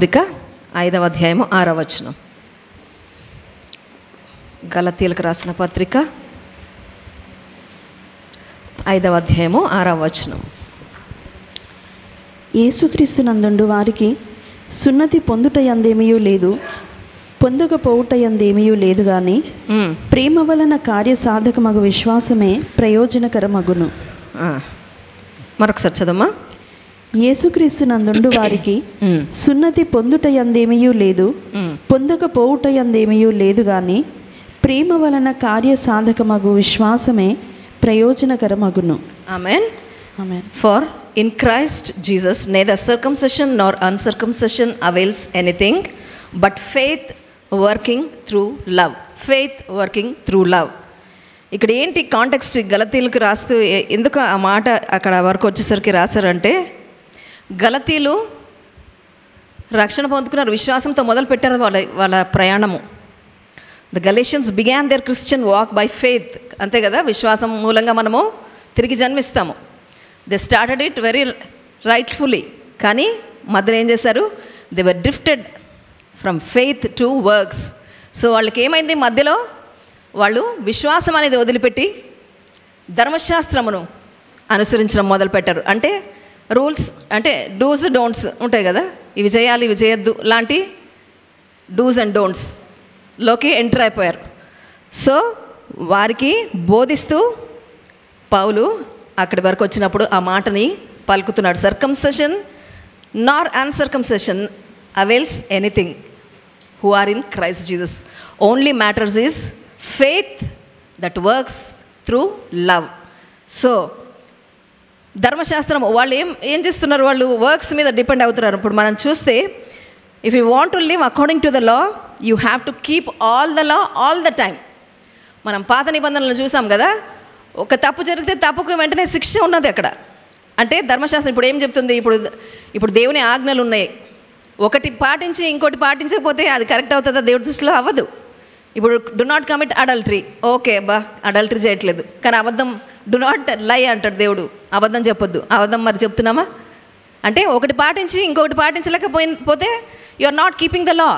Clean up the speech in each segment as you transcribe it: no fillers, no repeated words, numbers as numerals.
పత్రిక 5వ అధ్యాయము 6వ వచనం. గలతీయులకు రాసిన పత్రిక 5వ అధ్యాయము 6వ వచనం. యేసుక్రీస్తునందుండు వారికి సున్నతి పొందుట యందేమీయూ లేదు, పొందకపోవుట యందేమీయూ లేదు గాని ప్రేమ వలన కార్యసాధకమగు విశ్వాసమే ప్రయోజనకరమగును. మరొకసారి చదమ్మా. యేసుక్రీస్తునందుండు వారికి సున్నతి పొందుట యందేమీయూ లేదు, పొందకపోవుట యందేమీయూ లేదు గాని ప్రేమ వలన కార్యసాధకమగు విశ్వాసమే ప్రయోజనకరమగును. ఆమేన్. ఆమేన్. For in Christ Jesus neither circumcision nor uncircumcision avails anything, but faith working through love. Faith working through love. ఇక్కడ ఏంటి కాంటెక్స్ట్? గలతీయులకు రాస్తూ ఎందుకు ఆ మాట అక్కడ వరకు వచ్చేసరికి రాశారంటే, గలతీయులు రక్షణ పొందుకున్నారు, విశ్వాసంతో మొదలు పెట్టారు వాళ్ళ ప్రయాణము. The Galatians began their Christian walk by faith. అంతే కదా, విశ్వాసం మూలంగా మనము తిరిగి జన్మిస్తాము. They started it very rightfully. కానీ మధ్యలో ఏం చేశారు? They were drifted from faith to works. So వాళ్ళకి ఏమైంది? మధ్యలో వాళ్ళు విశ్వాసం అనేది వదిలిపెట్టి ధర్మశాస్త్రమును అనుసరించడం మొదలుపెట్టారు. అంటే రూల్స్, అంటే డూస్ డోంట్స్ ఉంటాయి కదా, ఇవి చేయాలి ఇవి చేయొద్దు లాంటి డూస్ అండ్ డోంట్స్ లోకి ఎంటర్ అయిపోయారు. సో వారికి బోధిస్తూ పౌలు అక్కడి వరకు వచ్చినప్పుడు ఆ మాటని పలుకుతున్నాడు. Circumcision nor uncircumcision avails anything who are in Christ Jesus. Only matters is faith that works through love. So ధర్మశాస్త్రం వాళ్ళు ఏం చేస్తున్నారు? వాళ్ళు వర్క్స్ మీద డిపెండ్ అవుతున్నారు. ఇప్పుడు మనం చూస్తే, if you want to live according to the law, you have to keep all the law all the time. మనం పాత నిబంధనలు చూసాం కదా, ఒక తప్పు జరిగితే తప్పుకు వెంటనే శిక్ష ఉన్నది అక్కడ. అంటే ధర్మశాస్త్రం ఇప్పుడు ఏం చెప్తుంది? ఇప్పుడు దేవుని ఆజ్ఞలు ఉన్నాయి, ఒకటి పాటించి ఇంకోటి పాటించకపోతే అది కరెక్ట్ అవుతుందా? దేవుడి దృష్టిలో అవ్వదు. ఇప్పుడు do not commit adultery, okay బా అడల్టరీ చేయట్లేదు, కానీ అబద్ధం డు నాట్ లై అంటాడు దేవుడు, అబద్ధం చెప్పొద్దు. అబద్ధం మరి చెప్తున్నామా? అంటే ఒకటి పాటించి ఇంకొకటి పాటించలేకపోతే you are not keeping the law.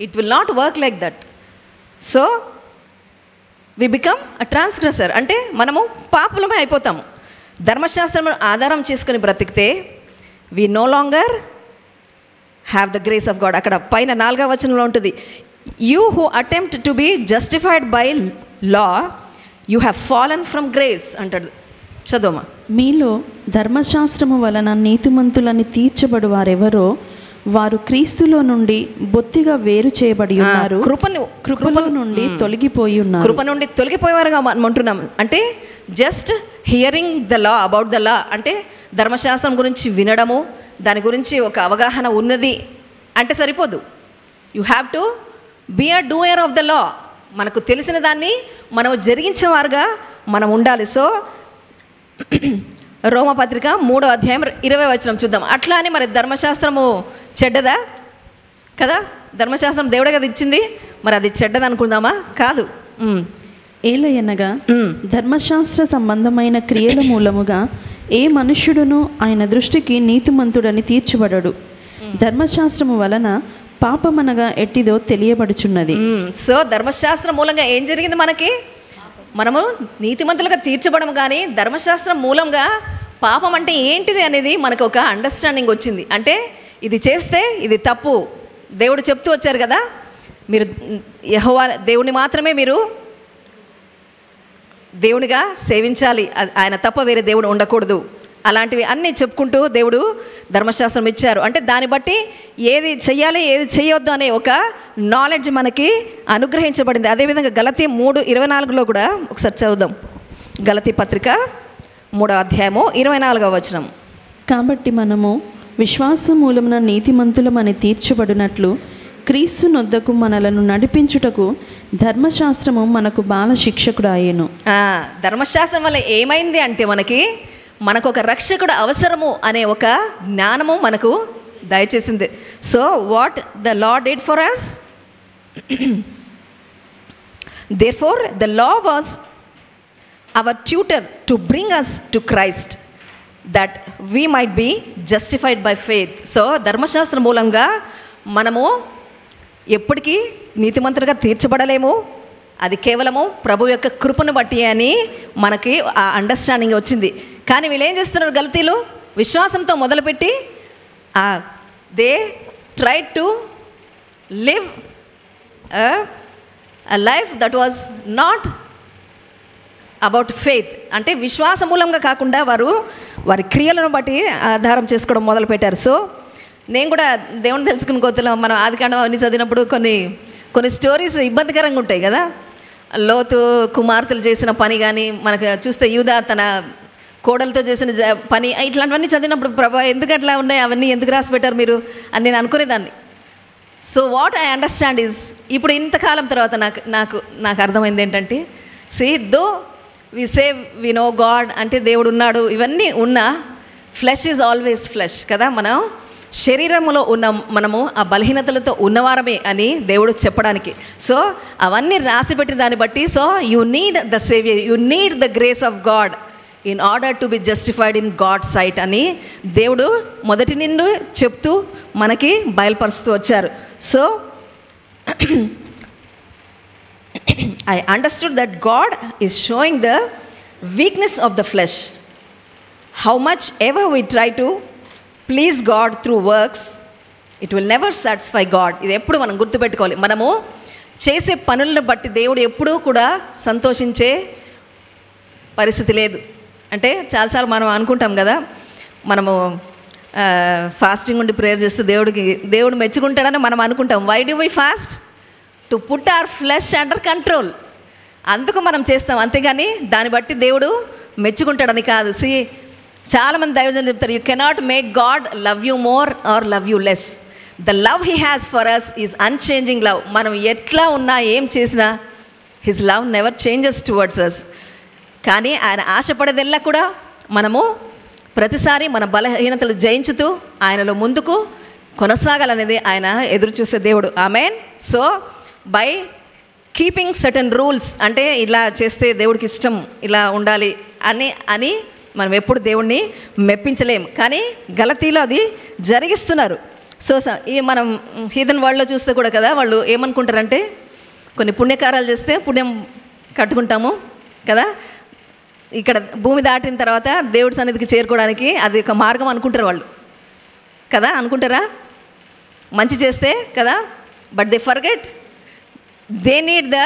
It will not work like that. So we become a transgressor. అంటే మనము పాపులమే అయిపోతాము. ధర్మశాస్త్రం ఆధారం చేసుకుని బ్రతికితే we no longer have the grace of God. అక్కడ పైన 4వ వచనంలో ఉంటుంది, you who attempt to be justified by law you have fallen from grace అంటాడు. చదవమా. మీలో ధర్మశాస్త్రము వలన నీతిమంతులని తీర్చబడు వారెవరో వారు క్రీస్తులో నుండి బొత్తిగా వేరు చేయబడి ఉన్నారు, కృపలో నుండి తొలగిపోయి ఉన్నారు. కృప నుండి తొలగిపోయేవారుగా మనం అంటున్నాం. అంటే just hearing the law, about the law, అంటే ధర్మశాస్త్రం గురించి వినడము, దాని గురించి ఒక అవగాహన ఉన్నది అంటే సరిపోదు. You have to be a doer of the law. మనకు తెలిసిన దాన్ని మనం జరిగించేవారుగా మనం ఉండాలి. సో రోమపత్రిక 3వ అధ్యాయం 20వ వచనం చూద్దాం. అట్లా అని మరి ధర్మశాస్త్రము చెడ్డదా? కదా, ధర్మశాస్త్రం దేవుడే కదా ఇచ్చింది, మరి అది చెడ్డది అనుకుందామా? కాదు. ఏలయనగా ధర్మశాస్త్ర సంబంధమైన క్రియల మూలముగా ఏ మనుష్యుడును ఆయన దృష్టికి నీతిమంతుడని తీర్చబడడు. ధర్మశాస్త్రము వలన పాపమనగా ఎట్టిదో తెలియబడుచున్నది. సో ధర్మశాస్త్రం మూలంగా ఏం జరిగింది? మనము నీతిమంతులుగా తీర్చబడము, కానీ ధర్మశాస్త్రం మూలంగా పాపం అంటే ఏంటిది అనేది మనకు ఒక అండర్స్టాండింగ్ వచ్చింది. అంటే ఇది చేస్తే ఇది తప్పు. దేవుడు చెప్తూ వచ్చారు కదా, మీరు యెహోవా దేవుని మాత్రమే మీరు దేవునిగా సేవించాలి, ఆయన తప్ప వేరే దేవుడు ఉండకూడదు. అలాంటివి అన్నీ చెప్పుకుంటూ దేవుడు ధర్మశాస్త్రం ఇచ్చారు. అంటే దాన్ని బట్టి ఏది చెయ్యాలి ఏది చేయొద్దు అనే ఒక నాలెడ్జ్ మనకి అనుగ్రహించబడింది. అదేవిధంగా గలతీ 3:24లో కూడా ఒకసారి చదువుదాం. గలతీ పత్రిక 3వ అధ్యాయము 24వ వచనం. కాబట్టి మనము విశ్వాస మూలమున నీతిమంతులమని తీర్చబడినట్లు క్రీస్తు నొద్దకు మనలను నడిపించుటకు ధర్మశాస్త్రము మనకు బాల శిక్షకుడు అయ్యెను. ధర్మశాస్త్రం వల్ల ఏమైంది అంటే మనకు ఒక రక్షకుడు అవసరము అనే ఒక జ్ఞానము మనకు దయచేసింది. So what the law did for us, therefore the law was our tutor to bring us to Christ. That we might be justified by faith. So ధర్మశాస్త్రం మూలంగా మనము ఎప్పటికీ నీతిమంతులుగా తీర్చబడలేము, అది కేవలము ప్రభు యొక్క కృపను బట్టి అని మనకి ఆ అండర్స్టాండింగ్ వచ్చింది. కానీ వీళ్ళు ఏం చేస్తున్నారు, గలతీలు విశ్వాసంతో మొదలుపెట్టి they try to live a life that was not about faith. అంటే విశ్వాస మూలంగా కాకుండా వారి క్రియలను బట్టి ఆధారం చేసుకోవడం మొదలుపెట్టారు. సో నేను కూడా దేవుని తెలుసుకుని కొత్తలో మనం ఆదికాండం అన్ని చదివినప్పుడు కొన్ని స్టోరీస్ ఇబ్బందికరంగా ఉంటాయి కదా. లోతు కుమార్తెలు చేసిన పని కానీ మనకు చూస్తే యూదా తన కోడలతో చేసిన పని, ఇట్లాంటివన్నీ చదివినప్పుడు ప్రభా ఎందుకు అట్లా ఉన్నాయి, అవన్నీ ఎందుకు రాసి పెట్టారు మీరు అని నేను అనుకునేదాన్ని. So what I understand is, ఇప్పుడు ఇంతకాలం తర్వాత నాకు అర్థమైంది ఏంటంటే, see though we say we know God, అంటే దేవుడు ఉన్నాడు, ఇవన్నీ ఉన్నా ఫ్లెష్ ఈజ్ ఆల్వేస్ ఫ్లెష్ కదా. మనం శరీరంలో ఉన్న మనము ఆ బలహీనతలతో ఉన్నవారమే అని దేవుడు చెప్పడానికి. సో అవన్నీ రాసిపెట్టిన దాన్ని బట్టి, so you need the saviour, you need the grace of God in order to be justified in God sight అని దేవుడు మొదటి నుండి చెప్తూ మనకి బయలుపరుస్తూ వచ్చారు. So I understood that God is showing the weakness of the flesh. How much ever we try to please God through works, it will never satisfy God. ఇది ఎప్పుడు మనం గుర్తుపెట్టుకోవాలి. మనము చేసే పనులను బట్టి దేవుడు ఎప్పుడూ కూడా సంతోషించే పరిస్థితి లేదు. అంటే చాలాసార్లు మనం అనుకుంటాం కదా, మనము ఫాస్టింగ్ ఉండి ప్రేయర్ చేస్తే దేవుడు మెచ్చుకుంటాడని మనం అనుకుంటాం. Why do we fast? To put our flesh under control. అందుకు మనం చేస్తాం, అంతేగాని దాన్ని బట్టి దేవుడు మెచ్చుకుంటాడని కాదు. చాలామంది దైవజనులు చెప్తారు, you cannot make God love you more or love you less. The love he has for us is unchanging love. మనం ఎట్లా ఉన్నా ఏం చేసినా his love never changes towards us. కానీ ఆయన ఆశపడేదెల్లా కూడా మనము ప్రతిసారి మన బలహీనతలు జయించుతూ ఆయనలో ముందుకు కొనసాగాలనేది ఆయన ఎదురు చూసే దేవుడు. Amen. So by keeping certain rules, అంటే ఇలా చేస్తే దేవుడికి ఇష్టం, ఇలా ఉండాలి అని మనం ఎప్పుడు దేవుణ్ణి మెప్పించలేం. కానీ గలతీలో అది జరిగిస్తున్నారు. సో ఈ మనం హీదన్ వరల్డ్లో చూస్తే కూడా కదా, వాళ్ళు ఏమనుకుంటారంటే కొన్ని పుణ్యకారాలు చేస్తే పుణ్యం కట్టుకుంటాము కదా, ఇక్కడ భూమి దాటిన తర్వాత దేవుడి సన్నిధికి చేరుకోవడానికి అది ఒక మార్గం అనుకుంటారు వాళ్ళు కదా, అనుకుంటారా? మంచి చేస్తే కదా, but they forget they need the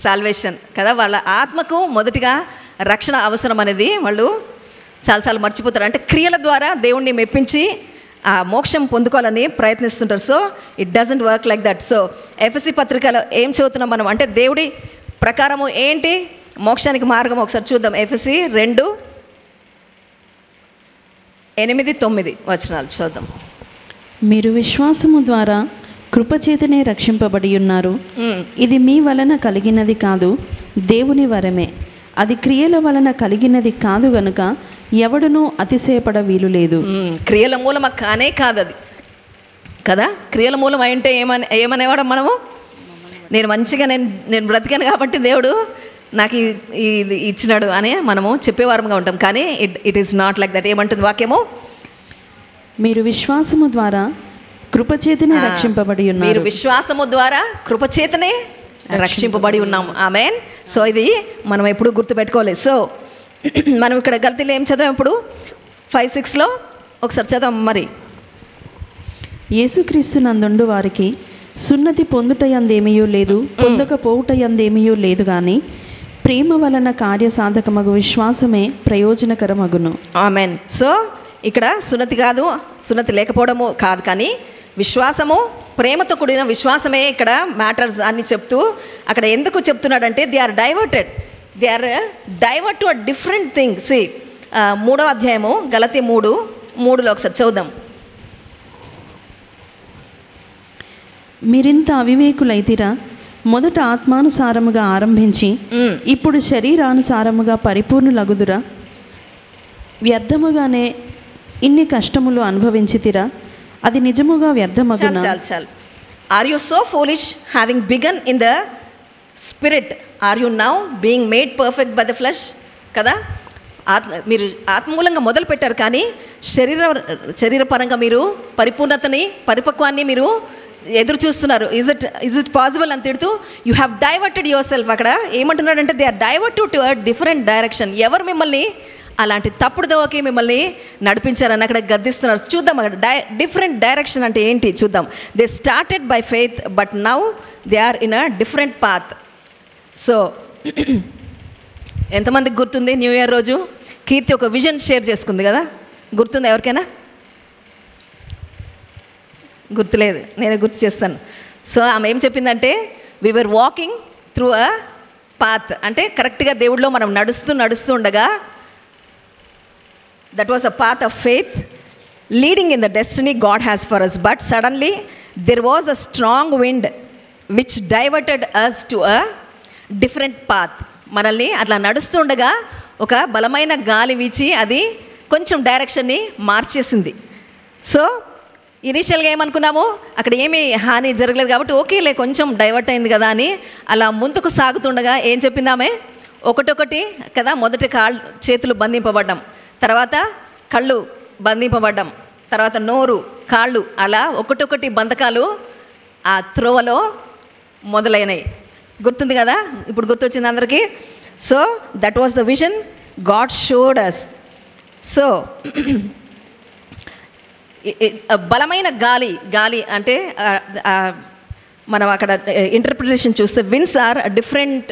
salvation కదా. వాళ్ళ ఆత్మకు మొదటిగా రక్షణ అవసరం అనేది వాళ్ళు చాలాసార్లు మర్చిపోతారు. అంటే క్రియల ద్వారా దేవుణ్ణి మెప్పించి ఆ మోక్షం పొందుకోవాలని ప్రయత్నిస్తుంటారు. So it doesn't work like that. So ఎఫెసీ పత్రికలో ఏం చదువుతున్నాం మనం అంటే, దేవుడి ప్రకారము ఏంటి మోక్షానికి మార్గం ఒకసారి చూద్దాం. ఎఫెసీ 2:8-9 వచనాలు చూద్దాం. మీరు విశ్వాసము ద్వారా కృపచేతనే రక్షింపబడి ఉన్నారు. ఇది మీ వలన కలిగినది కాదు, దేవుని వరమే. అది క్రియల వలన కలిగినది కాదు గనుక ఎవడునూ అతిశయపడ వీలు లేదు. క్రియల మూలమ కానే కాదు అది కదా. క్రియల మూలం అంటే ఏమనేవాడు మనము, నేను మంచిగా నేను బ్రతికాను కాబట్టి దేవుడు నాకు ఇది ఇచ్చినాడు అని మనము చెప్పేవారంగా ఉంటాం. కానీ it is not like that. ఏమంటుంది వాక్యము? మీరు విశ్వాసము ద్వారా కృపచేతనే రక్షింపబడి ఉన్నారు. మీరు విశ్వాసము ద్వారా కృపచేతనే రక్షింపబడి ఉన్నాము. ఆమేన్. సో ఇది మనం ఎప్పుడు గుర్తుపెట్టుకోవాలి. సో మనం ఇక్కడ గలతీలో ఏం చదివాం ఇప్పుడు 5:6లో ఒకసారి చదవం. మరి యేసుక్రీస్తు నందుండు వారికి సున్నతి పొందుటయందేమీయూ లేదు, పొందకపోవుటయందేమీయూ లేదు, కానీ ప్రేమ వలన కార్యసాధకమగు విశ్వాసమే ప్రయోజనకరమగును. ఆమేన్. సో ఇక్కడ సున్నతి కాదు, సున్నతి లేకపోవడము కాదు, కానీ విశ్వాసము, ప్రేమతో కూడిన విశ్వాసమే ఇక్కడ మ్యాటర్స్ అని చెప్తూ అక్కడ ఎందుకు చెప్తున్నాడంటే they are divert to a different thing. 3వ అధ్యాయము గలతీ 3:3లో ఒకసారి చదువుదాం. మీరింత అవివేకులైతిరా, మొదట ఆత్మానుసారముగా ఆరంభించి ఇప్పుడు శరీరానుసారముగా పరిపూర్ణులగుదురా, వ్యర్థముగానే ఇన్ని కష్టములు అనుభవించితిరా, అది నిజముగా వ్యర్థమగునా? చాలు. Are you so foolish, having begun in the spirit, are you now being made perfect by the flesh కదా. మీరు ఆత్మమూలంగా మొదలు పెట్టారు, కానీ శరీరపరంగా మీరు పరిపూర్ణతని, పరిపక్వాన్ని మీరు ఎదురు చూస్తున్నారు. ఇజ్ ఇట్ పాసిబుల్ అని తిడుతూ you have diverted yourself. అక్కడ ఏమంటున్నాడంటే they are diverted to a different direction. ఎవరు మిమ్మల్ని అలాంటి తప్పుడు దోవకి మిమ్మల్ని నడిపించారని అక్కడ గద్దిస్తున్నారు. చూద్దాం అక్కడ డిఫరెంట్ డైరెక్షన్ అంటే ఏంటి చూద్దాం. They started by faith but now they are in a different path. So ఎంతమందికి గుర్తుంది న్యూ ఇయర్ రోజు కీర్తి ఒక విజన్ షేర్ చేసుకుంది కదా, గుర్తుంది ఎవరికైనా? గుర్తులేదు, నేనే గుర్తు చేస్తాను. సో ఆమె ఏం చెప్పిందంటే we were walking through a path, అంటే కరెక్ట్గా దేవుడిలో మనం నడుస్తూ ఉండగా that was a path of faith leading in the destiny God has for us. But suddenly there was a strong wind which diverted us to a different path. మనల్ని అట్లా నడుస్తుండగా ఒక బలమైన గాలి వీచి అది కొంచెం డైరెక్షన్ని మార్చేసింది. సో ఇనీషియల్గా ఏమనుకున్నాము, అక్కడ ఏమీ హాని జరగలేదు కాబట్టి ఓకేలే కొంచెం డైవర్ట్ అయింది కదా అని అలా ముందుకు సాగుతుండగా ఏం చెప్పిందామే, ఒకటొకటి కదా, మొదట చేతులు బంధింపబడ్డాం, తర్వాత కళ్ళు బంధింపబడ్డాం, తర్వాత నోరు, కాళ్ళు, అలా ఒకటొకటి బంధకాలు ఆ త్రోవలో మొదలైనవి. గుర్తుంది కదా, ఇప్పుడు గుర్తొచ్చింది అందరికీ. So that was the vision God showed us. So బలమైన గాలి అంటే మనం అక్కడ ఇంటర్ప్రిటేషన్ చూస్తే winds are different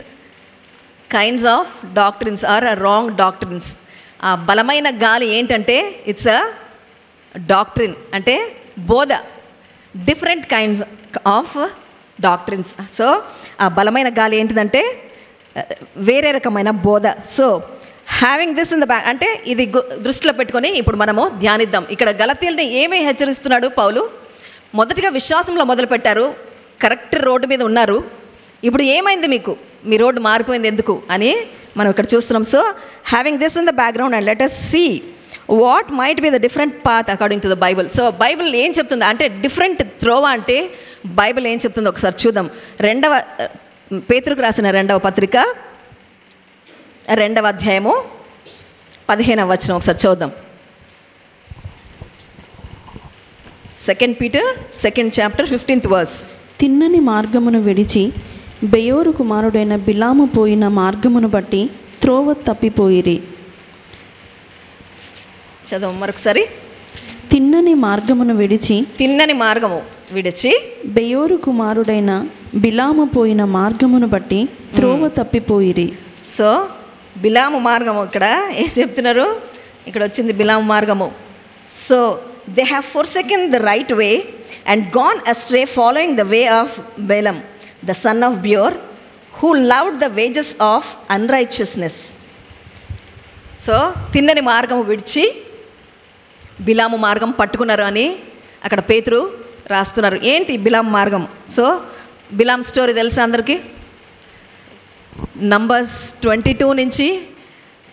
kinds of doctrines or wrong doctrines. ఆ బలమైన గాలి ఏంటంటే ఇట్స్ అ డాక్ట్రిన్, అంటే బోధ, different kinds of doctrines. So ఆ బలమైన గాలి ఏంటిదంటే వేరే రకమైన బోధ. So having this in the back అంటే ఇది దృష్టిలో పెట్టుకొని ఇప్పుడు మనము ధ్యానిద్దాం. ఇక్కడ గలతీయుల్ని ఏమీ హెచ్చరిస్తున్నాడు పౌలు? మొదటిగా విశ్వాసంలో మొదలుపెట్టారు, కరెక్ట్ రోడ్డు మీద ఉన్నారు, ఇప్పుడు ఏమైంది మీకు, మీ రోడ్డు మారిపోయింది ఎందుకు అని మనం ఇక్కడ చూస్తున్నాం. So having this in the background and let us see what might be the different path according to the Bible. So Bible ఏం చెప్తుంది అంటే డిఫరెంట్ త్రోవ అంటే బైబిల్ ఏం చెప్తుందో ఒకసారి చూద్దాం. పేతురుకు రాసిన 2వ పత్రిక 2వ అధ్యాయము 15వ వచనం ఒకసారి చూద్దాం. 2 Peter 2nd chapter 15th verse. తిన్నని మార్గమును విడిచి బెయోరు కుమారుడైన బిలాము పోయిన మార్గమును బట్టి త్రోవ తప్పిపోయిరి. చదవం మరొకసారి. తిన్నని మార్గమును విడిచి బెయోరు కుమారుడైన బిలాము పోయిన మార్గమును బట్టి త్రోవ తప్పిపోయిరి. సో బిలాము మార్గము ఇక్కడ ఏం చెప్తున్నారు, ఇక్కడ వచ్చింది బిలాము మార్గము. So they have forsaken the right way and gone astray following the way of Balaam the son of Beor who loved the wages of unrighteousness. So తిన్నని మార్గము విడిచి బిలాము మార్గం పట్టుకున్నారు అని అక్కడ పేతురు రాస్తున్నారు. ఏంటి బిలాము మార్గం? సో బిలాం స్టోరీ తెలుసా అందరికీ? నంబర్స్ 22 నుంచి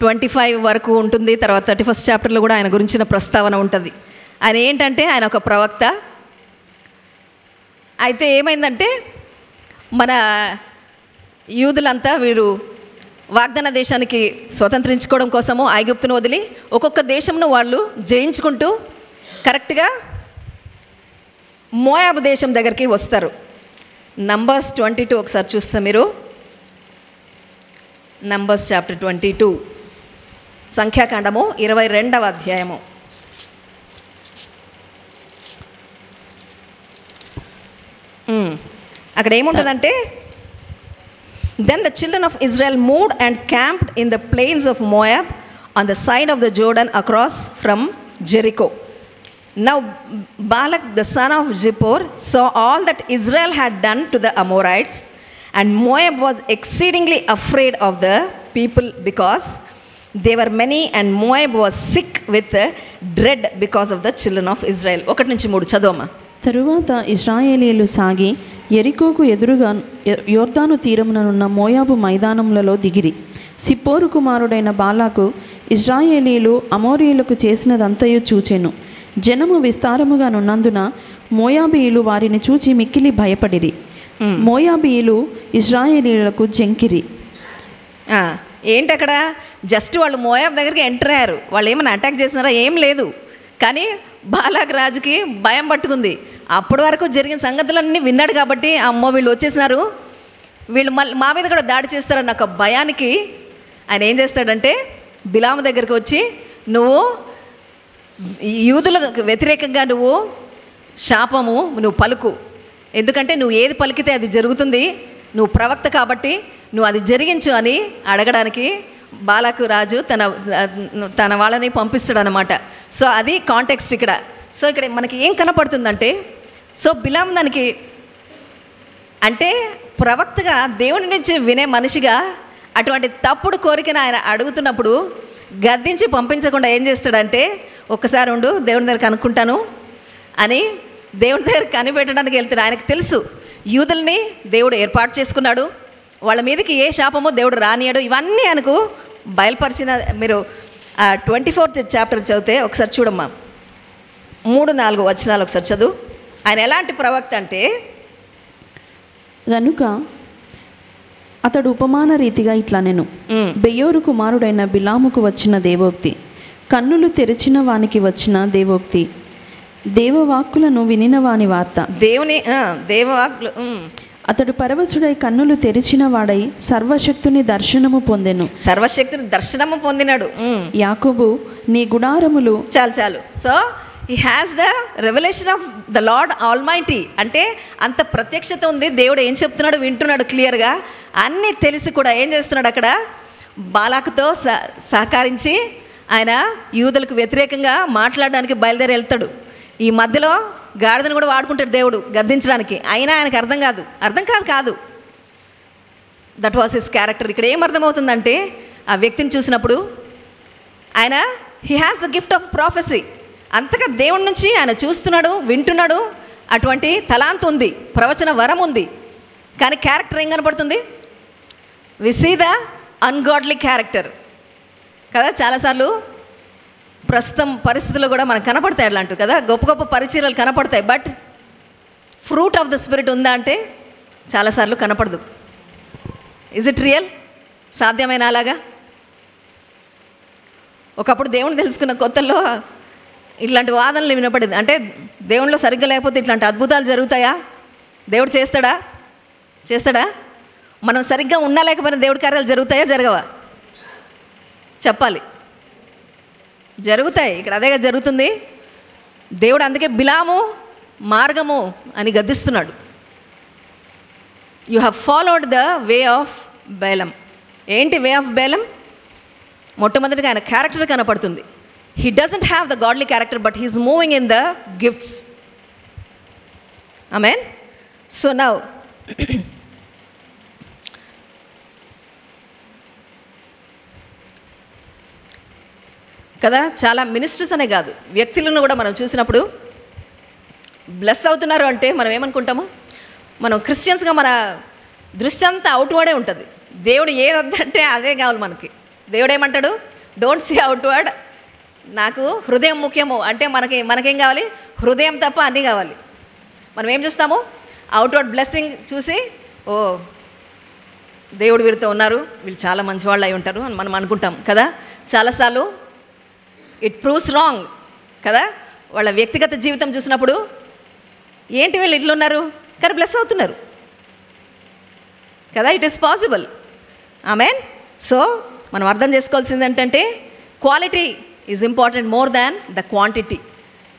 25 వరకు ఉంటుంది. తర్వాత 31st చాప్టర్లో కూడా ఆయన గురించిన ప్రస్తావన ఉంటుంది. ఆయన ఏంటంటే ఆయన ఒక ప్రవక్త. అయితే ఏమైందంటే మన యూదులంతా వీరు వాగ్దాన దేశానికి స్వతంత్రించుకోవడం కోసము ఐగుప్తును వదిలి ఒక్కొక్క దేశంను వాళ్ళు జయించుకుంటూ కరెక్ట్గా మోయాబు దేశం దగ్గరికి వస్తారు. నంబర్స్ 22 ఒకసారి చూస్తే మీరు, నంబర్స్ చాప్టర్ 22 సంఖ్యాకాండము 22వ అధ్యాయము. అక్కడ ఏముంటుందంటే Then the children of Israel moved and camped in the plains of Moab on the side of the Jordan across from Jericho. Now Balak the son of Zippor saw all that Israel had done to the Amorites, and Moab was exceedingly afraid of the people because they were many, and Moab was sick with dread because of the children of Israel. 1 నుంచి 3 చదవమ్మా. తరువాత ఇశ్రాయేలీయులు సాగి యెరికోకు ఎదురుగా యోర్దాను తీరముననున్న మోయాబు మైదానములలో దిగిరి. సిప్పోరు కుమారుడైన బాలాకు ఇశ్రాయేలీయులు అమోరీయులకు చేసినదంతయు చూచెను. జనము విస్తారముగా నున్నందున మోయాబీయులు వారిని చూచి మిక్కిలి భయపడిరి. మోయాబీయులు ఇశ్రాయేలీయులకు జంకిరి. ఏంటి అక్కడ జస్ట్ వాళ్ళు మోయాబ్ దగ్గరికి ఎంటర్ అయ్యారు. వాళ్ళు ఏమైనా అటాక్ చేసినారా? ఏం లేదు. కానీ బాలాక్ రాజుకి భయం పట్టుకుంది. అప్పటి వరకు జరిగిన సంగతులన్నీ విన్నాడు కాబట్టి అమ్మో వీళ్ళు వచ్చేసినారు, వీళ్ళు మా మీద కూడా దాడి చేస్తారన్న ఒక భయానికి ఆయన ఏం చేస్తాడంటే బిలాము దగ్గరికి వచ్చి, నువ్వు యూదులకు వ్యతిరేకంగా నువ్వు శాపము నువ్వు పలుకు, ఎందుకంటే నువ్వు ఏది పలికితే అది జరుగుతుంది, నువ్వు ప్రవక్త కాబట్టి నువ్వు అది జరిగించు అని అడగడానికి బాలాకు రాజు తన వాళ్ళని పంపిస్తాడు అనమాట. సో అది కాంటెక్స్ట్ ఇక్కడ. సో ఇక్కడ మనకి ఏం కనపడుతుందంటే, సో బిలాము దానికి అంటే ప్రవక్తగా దేవుని నుంచి వినే మనిషిగా అటువంటి తప్పుడు కోరికను ఆయన అడుగుతున్నప్పుడు గద్దించి పంపించకుండా ఏం చేస్తాడంటే, ఒక్కసారి ఉండు దేవుని దగ్గర కనుక్కుంటాను అని దేవుని దగ్గర కనిపెట్టడానికి వెళ్తాడు. ఆయనకు తెలుసు యూదుల్ని దేవుడు ఏర్పాటు చేసుకున్నాడు, వాళ్ళ మీదకి ఏ శాపమో దేవుడు రానియాడు. ఇవన్నీ ఆయనకు బయలుపరిచిన, మీరు 24th చాప్టర్ చదివితే ఒకసారి చూడమ్మా, 3-4 వచనాలు ఒకసారి చదువు. ఆయన ఎలాంటి ప్రవక్త అంటే, గనుక అతడు ఉపమాన రీతిగా ఇట్లా నేను బెయోరు కుమారుడైన బిలాముకు వచ్చిన దేవోక్తి, కన్నులు తెరిచిన వానికి వచ్చిన దేవోక్తి, దేవవాక్కులను వినిన వాని వార్త. దేవుని దేవవాక్కులు. అతడు పరవశుడై కన్నులు తెరిచిన వాడై సర్వశక్తుని దర్శనము పొందెను. సర్వశక్తిని దర్శనము పొందినాడు. యాకోబు నీ గుడారములు. చాలు. So he has the revolution of the lord almighty. అంటే అంత ప్రత్యక్షత ఉంది. దేవుడు ఏం చెప్తున్నాడు వింటున్నాడు క్లియర్గా. అన్నీ తెలిసి కూడా ఏం చేస్తున్నాడు అక్కడ బాలాకుతో సహకరించి ఆయన యూదులకు వ్యతిరేకంగా మాట్లాడడానికి బయలుదేరి వెళ్తాడు. ఈ మధ్యలో గాడిదను కూడా వాడుకుంటాడు దేవుడు గద్దించడానికి. అయినా ఆయనకు అర్థం కాదు. That was his character. ఇక్కడ ఏం అర్థమవుతుందంటే, ఆ వ్యక్తిని చూసినప్పుడు ఆయన he has the gift of prophecy. అంతగా దేవుడి నుంచి ఆయన చూస్తున్నాడు, వింటున్నాడు, అటువంటి తలాంతు ఉంది, ప్రవచన వరం ఉంది. కానీ క్యారెక్టర్ ఏం కనపడుతుంది? We see the ungodly character కదా. చాలాసార్లు ప్రస్తుతం పరిస్థితుల్లో కూడా మనకు కనపడతాయి అట్లాంటివి కదా, గొప్ప గొప్ప పరిచర్యలు కనపడతాయి. But fruit of the spirit ఉందా అంటే చాలాసార్లు కనపడదు. Is it real? సాధ్యమైన అలాగా? ఒకప్పుడు దేవుని తెలుసుకున్న కొత్తల్లో ఇట్లాంటి వాదనలు వినపడింది. అంటే దేవునిలో సరిగ్గా లేకపోతే ఇట్లాంటి అద్భుతాలు జరుగుతాయా? దేవుడు చేస్తాడా? మనం సరిగ్గా ఉన్నా లేకపోయినా దేవుడి కార్యాలు జరుగుతాయా? జరగవా? చెప్పాలి. జరుగుతాయి. ఇక్కడ అదేగా జరుగుతుంది. దేవుడు అందుకే బిలాము మార్గము అని గద్దిస్తున్నాడు. You have followed the way of Balaam. ఏంటి వే ఆఫ్ బేలం? మొట్టమొదటిగా ఆయన క్యారెక్టర్ కనపడుతుంది. He doesn't have the godly character, but he is moving in the gifts. Amen. So now కదా, చాలా మినిస్టర్స్ అనే కాదు, వ్యక్తులను కూడా మనం చూసినప్పుడు బ్లెస్ అవుతున్నారు అంటే మనం ఏమనుకుంటాము? మనం క్రిస్టియన్స్గా మన దృష్టి అంతా అవుట్వర్డే ఉంటుంది. దేవుడు ఏది వద్దంటే అదే కావాలి మనకి. దేవుడు ఏమంటాడు? డోంట్ సీ అవుట్వర్డ్, నాకు హృదయం ముఖ్యము అంటే మనకేం కావాలి? హృదయం తప్ప అన్నీ కావాలి. మనం ఏం చూస్తాము? అవుట్వర్డ్ బ్లెస్సింగ్ చూసి, ఓ దేవుడు వీరితో ఉన్నారు, వీళ్ళు చాలా మంచి వాళ్ళు అయి ఉంటారు అని మనం అనుకుంటాం కదా. చాలాసార్లు ఇట్ ప్రూవ్స్ రాంగ్ కదా. వాళ్ళ వ్యక్తిగత జీవితం చూసినప్పుడు ఏంటి వీళ్ళు ఇట్లున్నారు కానీ బ్లెస్ అవుతున్నారు కదా. It is possible. Amen. So మనం అర్థం చేసుకోవాల్సింది ఏంటంటే, quality is important more than the quantity.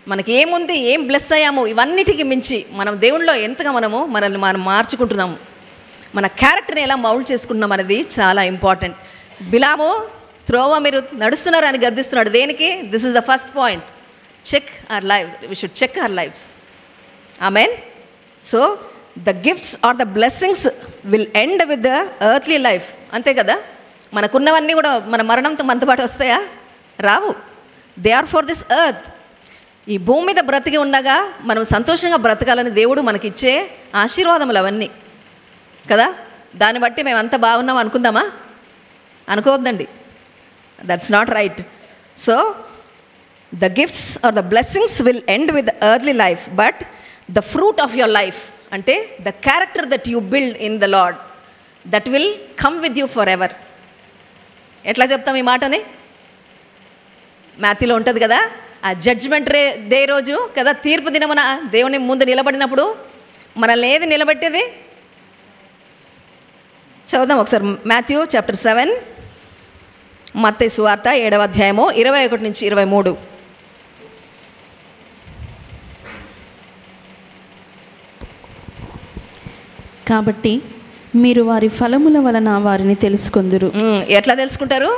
మనకి ఏముంది, ఏం బ్లెస్ అయ్యాము, ఇవన్నిటికీ మించి మనం దేవుళ్ళలో ఎంతగా మనల్ని మనం మార్చుకుంటున్నాము, మన క్యారెక్టర్ని ఎలా మౌల్డ్ చేసుకుంటున్నాం అనేది చాలా ఇంపార్టెంట్. బిలాము త్రోవ మీరు నడుస్తున్నారు అని గద్దిస్తున్నాడు. దేనికి? This is the first point. Check our life. We should check our lives. Amen. So the gifts or the blessings will end with the earthly life. అంతే కదా. మనకున్నవన్నీ కూడా మన మరణంతో మనతో పాటు వస్తాయా? రావు. They are for this earth. ఈ భూమి మీద బ్రతికి ఉండగా మనం సంతోషంగా బ్రతకాలని దేవుడు మనకిచ్చే ఆశీర్వాదములు అవన్నీ కదా. దాన్ని బట్టి మేము అంత బాగున్నాం అనుకుందామా? అనుకోవద్దండి. That's not right. So the gifts or the blessings will end with the earthly life, but the fruit of your life అంటే the character that you build in the Lord, that will come with you forever. ఎట్లా చెప్తాం ఈ మాటని? మాథ్యూలో ఉంటుంది కదా, ఆ judgement day రోజు కదా, తీర్పు దినమున దేవుని ముందు నిలబడినప్పుడు మనల్ని ఏది నిలబెట్టేది? చదువుదాం ఒకసారి. మాథ్యూ చాప్టర్ 7, మత్తయి సువార్త 7వ అధ్యాయము 21 నుంచి 23. కాబట్టి మీరు వారి ఫలముల వలన వారిని తెలుసుకొందురు. ఎట్లా తెలుసుకుంటారు?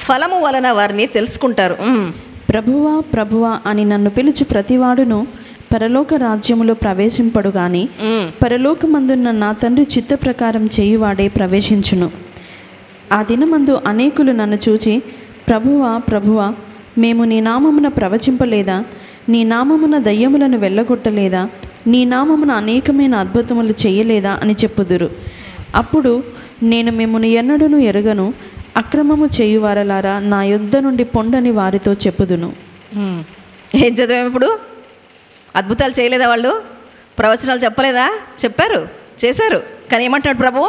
ఫలము వలన వారిని తెలుసుకుంటారు. ప్రభువా ప్రభువా అని నన్ను పిలుచు ప్రతివాడును పరలోక రాజ్యములో ప్రవేశింపడు గాని పరలోకమందున్న నా తండ్రి చిత్త ప్రకారం చేయువాడే ప్రవేశించును. ఆ దినమందు అనేకులు నన్ను చూచి, ప్రభువా ప్రభువా, మేము నీ నామమున ప్రవచింపలేదా? నీ నామమున దయ్యములను వెళ్ళగొట్టలేదా? నీ నామమున అనేకమైన అద్భుతములు చేయలేదా అని చెప్పుదురు. అప్పుడు నేను మిమ్మును ఎన్నడూను ఎరుగను, అక్రమము చేయువారలారా నా యొద్ద నుండి పొండని వారితో చెప్పుదును. ఏం చదివాము ఇప్పుడు? అద్భుతాలు చేయలేదా వాళ్ళు? ప్రవచనాలు చెప్పలేదా? చెప్పారు, చేశారు. కానీ ఏమంటున్నాడు ప్రభు?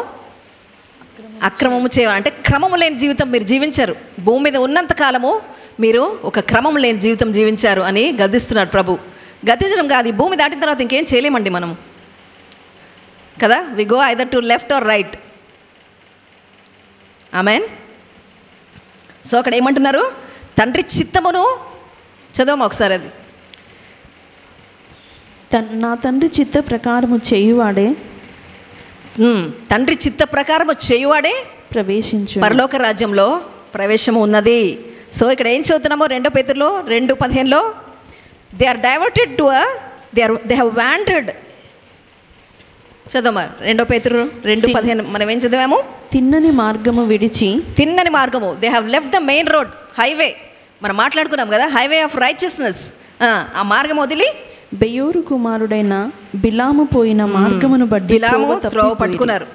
అక్రమము చేయాలి అంటే క్రమము లేని జీవితం మీరు జీవించారు. భూమి మీద ఉన్నంత కాలము మీరు ఒక క్రమం లేని జీవితం జీవించారు అని గద్దిస్తున్నాడు ప్రభు. గద్దించడం కాదు, ఈ భూమి దాటిన తర్వాత ఇంకేం చేయలేమండి మనము కదా. We go either to left or right. Amen. So అక్కడ ఏమంటున్నారు? తండ్రి చిత్తమును చదవమా ఒకసారి అది. నా తండ్రి చిత్త ప్రకారము చేయువాడే, తండ్రి చిత్త ప్రకారము చేయువాడే ప్రవేశించు పరలోక రాజ్యంలో ప్రవేశము ఉన్నది. సో ఇక్కడ ఏం చదువుతున్నామో 2 పేతురులో 2:15లో, they are diverted to they have wandered. చదవమా 2 పేతురు 2:15. మనం ఏం చదివాము? తిన్నని మార్గము విడిచి, తిన్నని మార్గము, they have left the main road, highway. మనం మాట్లాడుకున్నాం కదా, హైవే ఆఫ్ రైచియస్నెస్. ఆ మార్గం వదిలి బెయోరు కుమారుడైన బిలాము పోయిన మార్గమును బట్టి బిలాము త్రోవ పట్టుకున్నారు.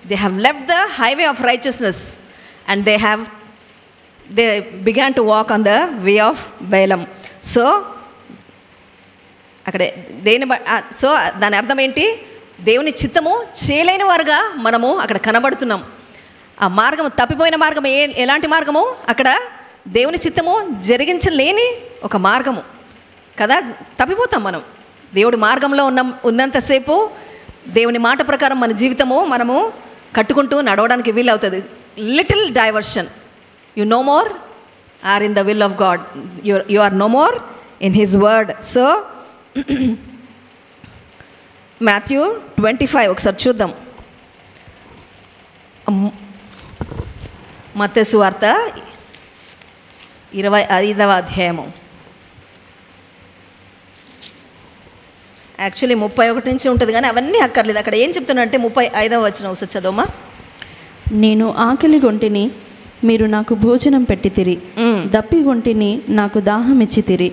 They have left the highway of righteousness and they began to walk on the way of Balaam. So అక్కడే సో దాని అర్థం ఏంటి? దేవుని చిత్తము చేయలేని వారుగా మనము అక్కడ కనబడుతున్నాం. ఆ మార్గము తప్పిపోయిన మార్గము ఎలాంటి మార్గము? అక్కడ దేవుని చిత్తము జరిగించలేని ఒక మార్గము కదా. తప్పిపోతాం మనం. దేవుడి మార్గంలో ఉన్నంతసేపు దేవుని మాట ప్రకారం మన జీవితము మనము కట్టుకుంటూ నడవడానికి వీలవుతుంది. Little diversion, you no more are in the will of God, you are no more in his word. So Matthew 25 ఒకసారి చూద్దాం. మత్తయి సువార్త 25వ అధ్యాయము. యాక్చువల్లీ 31 నుంచి ఉంటుంది కానీ అవన్నీ అక్కర్లేదు. అక్కడ ఏం చెప్తున్నాడంటే 35వ వచనం ఒకసారి చదవమా. నేను ఆకలి గొంటిని, మీరు నాకు భోజనం పెట్టితిరి, దప్పిగొంటిని, నాకు దాహం ఇచ్చితిరి,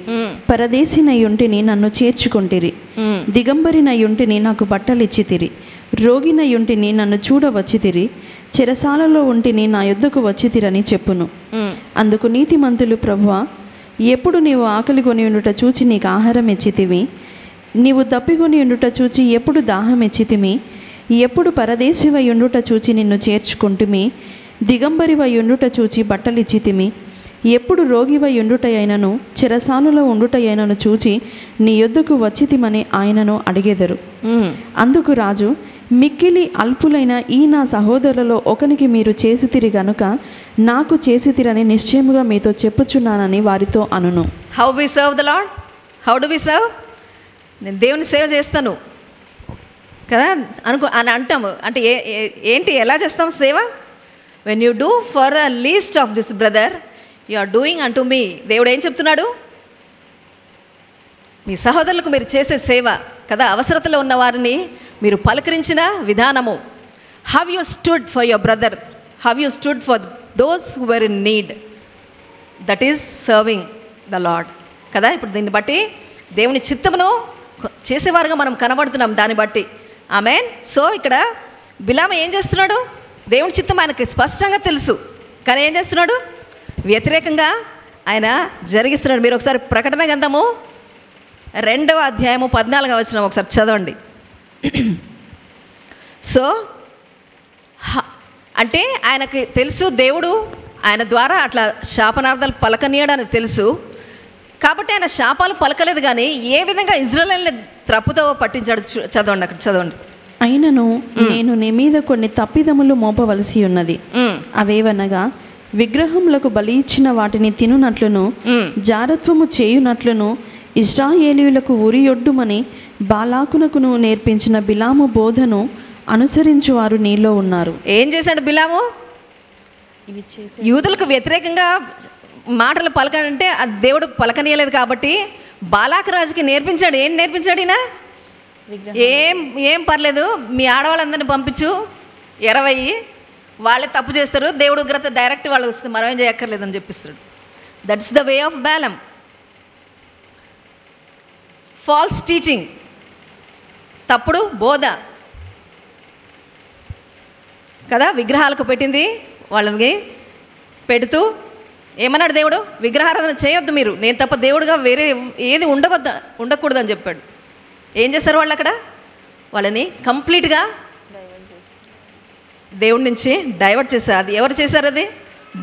పరదేశినయుంటిని, నన్ను చేర్చుకొంటిరి, దిగంబరినయుంటిని, నాకు బట్టలు ఇచ్చితిరి, రోగినయుంటిని, నన్ను చూడవచ్చితిరి, చెరసాలలో ఉంటిని, నా యొద్దకు వచ్చితిరని చెప్పును. అందుకు నీతిమంతులు, ప్రభువా, ఎప్పుడు నీవు ఆకలి కొని ఉండుట చూచి నీకు ఆహారం ఇచ్చితివి, నీవు దప్పికొని ఉండుట చూచి ఎప్పుడు దాహం ఇచ్చితిమి, ఎప్పుడు పరదేశివై ఉండుట చూచి నిన్ను చేర్చుకుంటుమి, దిగంబరివై ఉండుట చూచి బట్టలిచ్చితిమి, ఎప్పుడు రోగివై ఉండుట అయినను చెరసాలలో ఉండుట అయినను చూచి నీ యొద్దకు వచ్చితిమని ఆయనను అడిగెదరు. అందుకు రాజు, మిక్కిలి అల్పులైన ఈ నా సహోదరులలో ఒకనికి మీరు చేసితిరి గనుక నాకు చేసితిరని నిశ్చయముగా మీతో చెప్పుచున్నానని వారితో అనును. How we serve the Lord? How do we serve? నేను దేవుని సేవ చేస్తాను కదా అని అంటాము. అంటే ఏంటి, ఎలా చేస్తాం సేవ? When you do for the least of this brother you are doing unto me. దేవుడు ఏం చెప్తున్నాడు? మీ సహోదరులకు మీరు చేసే సేవ కదా, అవసరతలో ఉన్న వారిని మీరు పలకరించిన విధానము. How you stood for your brother, how you stood for those who were in need, that is serving the lord కదా. ఇప్పుడు దీన్ని బట్టి దేవుని చిత్తమును చేసేవారుగా మనం కనబడుతున్నాం దాన్ని బట్టి. ఆమెన్. సో ఇక్కడ బిలాము ఏం చేస్తున్నాడు? దేవుని చిత్తం ఆయనకి స్పష్టంగా తెలుసు, కానీ ఏం చేస్తున్నాడు? వ్యతిరేకంగా ఆయన జరిగిస్తున్నాడు. మీరు ఒకసారి ప్రకటన గ్రంథము 2వ అధ్యాయము 14వ వచనం ఒకసారి చదవండి. సో అంటే ఆయనకి తెలుసు దేవుడు ఆయన ద్వారా అట్లా శాపనార్థాలు పలకనీయడానికి తెలుసు. కాబట్టి ఆయన శాపాలు పలకలేదు, కానీ ఏ విధంగా ఇజ్రాయేలుని త్రప్పుతో పట్టించాడు చదవండి, అక్కడ చదవండి. అయినను నేను నీ మీద కొన్ని తప్పిదములు మోపవలసి ఉన్నది. అవేవనగా విగ్రహములకు బలి ఇచ్చిన వాటిని తినునట్లును జారత్వము చేయునట్లును ఇశ్రాయేలీయులకు ఉరియొడ్డుమని బాలాకునకును నేర్పించిన బిలాము బోధను అనుసరించువారు నీలో ఉన్నారు. ఏం చేశాడు బిలాము? యూదులకు వ్యతిరేకంగా మాటలు పలకనంటే అది దేవుడు పలకనీయలేదు కాబట్టి బాలాకు రాజుకి నేర్పించాడు. ఏం నేర్పించాడు ఈయన? ఏం పర్లేదు, మీ ఆడవాళ్ళందరినీ పంపించు 20, వాళ్ళే తప్పు చేస్తారు, దేవుడు ఉగ్రత డైరెక్ట్ వాళ్ళకి వస్తుంది, మనం ఏం చేయక్కర్లేదని చెప్పిస్తాడు. That's the way of Balaam. False teaching, తప్పుడు బోధ కదా. విగ్రహాలకు పెట్టింది వాళ్ళకి పెడుతూ ఏమన్నాడు దేవుడు? విగ్రహారాధన చేయొద్దు మీరు, నేను తప్ప దేవుడుగా వేరే ఏది ఉండకూడదని చెప్పాడు. ఏం చేస్తారు వాళ్ళు అక్కడ? వాళ్ళని కంప్లీట్గా దేవుడి నుంచి డైవర్ట్ చేశారు. అది ఎవరు చేశారు? అది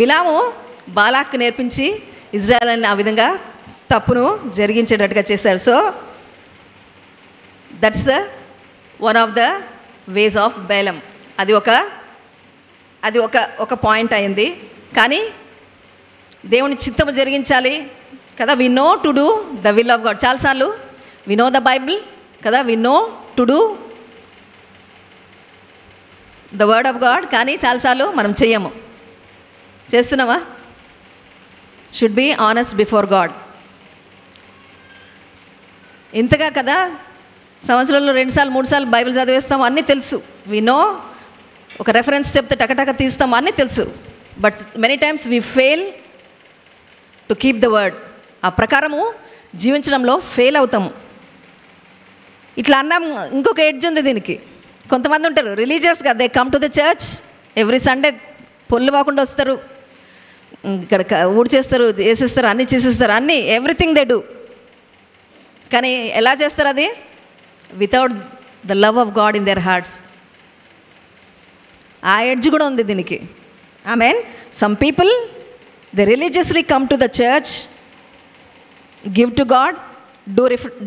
బిలాము బాలాక్కు నేర్పించి ఇజ్రాయెల్ని ఆ విధంగా తప్పును జరిగించేటట్టుగా చేశాడు. So that's one of the ways of Balaam. అది ఒక పాయింట్ అయింది. కానీ దేవుని చిత్తము జరిగించాలి కదా. We know to do the will of God. చాలాసార్లు వి నో ద బైబిల్ కదా, we know to do the word of God, కానీ చాలాసార్లు మనం చెయ్యము. చేస్తున్నావా? Should be honest before God. ఇంతగా కదా సంవత్సరంలో 2 సార్లు 3 సార్లు బైబిల్ చదివేస్తాం, అన్నీ తెలుసు. వి నో, ఒక రెఫరెన్స్ చెప్తే టకటక తీస్తాం, అన్నీ తెలుసు. But many times we fail to keep the word. ఆ ప్రకారము జీవించడంలో ఫెయిల్ అవుతాము. ఇట్లా అన్నాం. ఇంకొక ఎడ్జ్ ఉంది దీనికి. కొంతమంది ఉంటారు రిలీజియస్గా, they come to the church every Sunday, పొల్లు పోకుండా వస్తారు, ఇక్కడ ఊడి చేస్తారు, వేసేస్తారు, అన్నీ చేసేస్తారు, అన్నీ ఎవ్రీథింగ్ దే డూ. కానీ ఎలా చేస్తారు అది? Without the love of God in their hearts. ఆ ఎడ్జ్ కూడా ఉంది దీనికి. I mean some people they religiously come to the church, give to God,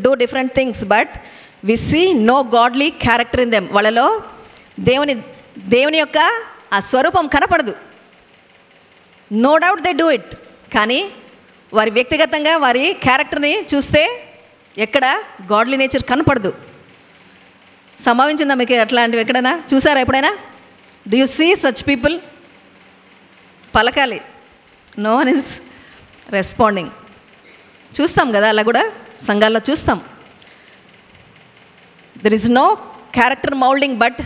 do different things, but we see no godly character in them. వాళ్ళలో దేవుని యొక్క ఆ స్వరూపం కనపడదు. No doubt they do it, కానీ వారి వ్యక్తిగతంగా వారి క్యారెక్టర్ని చూస్తే ఎక్కడ గాడ్లీ నేచర్ కనపడదు. సంభవించిందా మీకు అట్లాంటివి ఎక్కడైనా? చూసారా ఎప్పుడైనా? Do you see such people? పలకాలి, నో వన్ ఈజ్ రెస్పాండింగ్. చూస్తాం కదా, అలా కూడా సంఘాల్లో చూస్తాం. There is no character moulding, but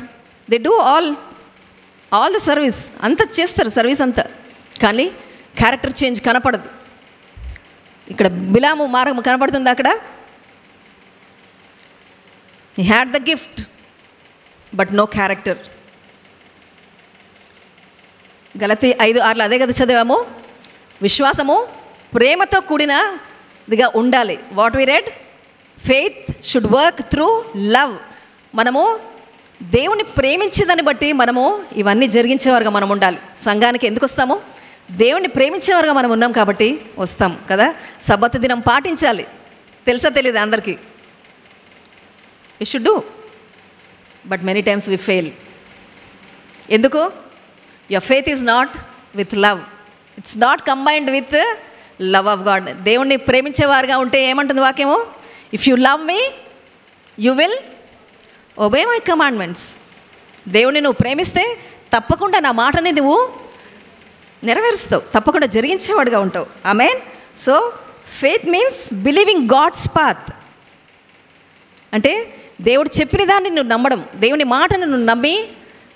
they do all the service. అంతా చేస్తారు, సర్వీస్ అంతా, కానీ క్యారెక్టర్ చేంజ్ కనపడదు. ఇక్కడ బిలాము మార్గం కనపడుతుంది. అక్కడ he had the gift but no character. గలతీ 5:6 అదే కదా చదివాము. విశ్వాసము ప్రేమతో కూడినదిగా ఉండాలి. What we read? Faith should work through love. మనము దేవుని ప్రేమించేదాన్ని బట్టి మనము ఇవన్నీ జరిగించేవారుగా మనం ఉండాలి. సంఘానికి ఎందుకు వస్తాము? దేవుణ్ణి ప్రేమించేవారుగా మనం ఉన్నాం కాబట్టి వస్తాం కదా. సబ్బతు దినం పాటించాలి. తెలుసా తెలీదా అందరికీ? we should do, but many times we fail. ఎందుకు? your faith is not with love, it's not combined with love of God. దేవుణ్ణి ప్రేమించేవారుగా ఉంటే ఏమంటుంది వాక్యము? if you love me you will obey my commandments. దేవుణ్ణి నువ్వు ప్రేమిస్తే తప్పకుండా నా మాటని నువ్వు నెరవేరుస్తావు, తప్పకుండా జరిగించేవాడుగా ఉంటావు. Amen. So faith means believing God's path. అంటే దేవుడు చెప్పిన దాన్ని నువ్వు నమ్మడం, దేవుని మాటను నువ్వు నమ్మి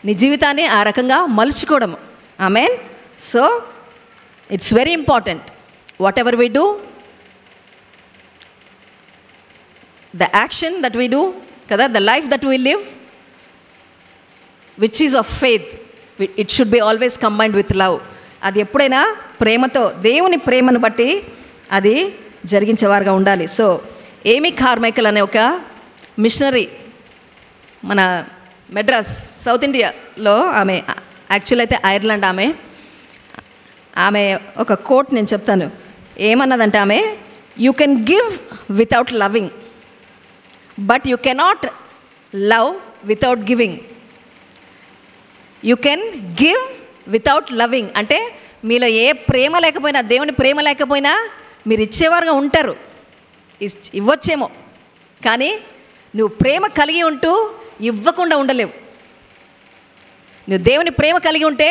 నీ జీవితాన్ని ఆ రకంగా మలుచుకోవడం. Amen. So it's very important. Whatever we do, the action that we do కదా, the life that we live which is of faith, it should be always combined with love. అది ఎప్పుడైనా ప్రేమతో, దేవుని ప్రేమను బట్టి అది జరిగించేవారుగా ఉండాలి. సో ఏమీ కార్మైకల్ అనే ఒక మిషనరీ మన మెడ్రాస్ సౌత్ ఇండియాలో, ఆమె యాక్చువల్ అయితే ఐర్లాండ్, ఆమె ఆమె ఒక కోట్ నేను చెప్తాను. ఏమన్నదంటే ఆమె, you can give without loving, but you cannot love without giving. You can give without loving అంటే మీలో ఏ ప్రేమ లేకపోయినా, దేవుని ప్రేమ లేకపోయినా మీరు ఇచ్చేవారుగా ఉంటారు, ఇవ్వచ్చేమో, కానీ నువ్వు ప్రేమ కలిగి ఉంటూ ఇవ్వకుండా ఉండలేవు. నువ్వు దేవుని ప్రేమ కలిగి ఉంటే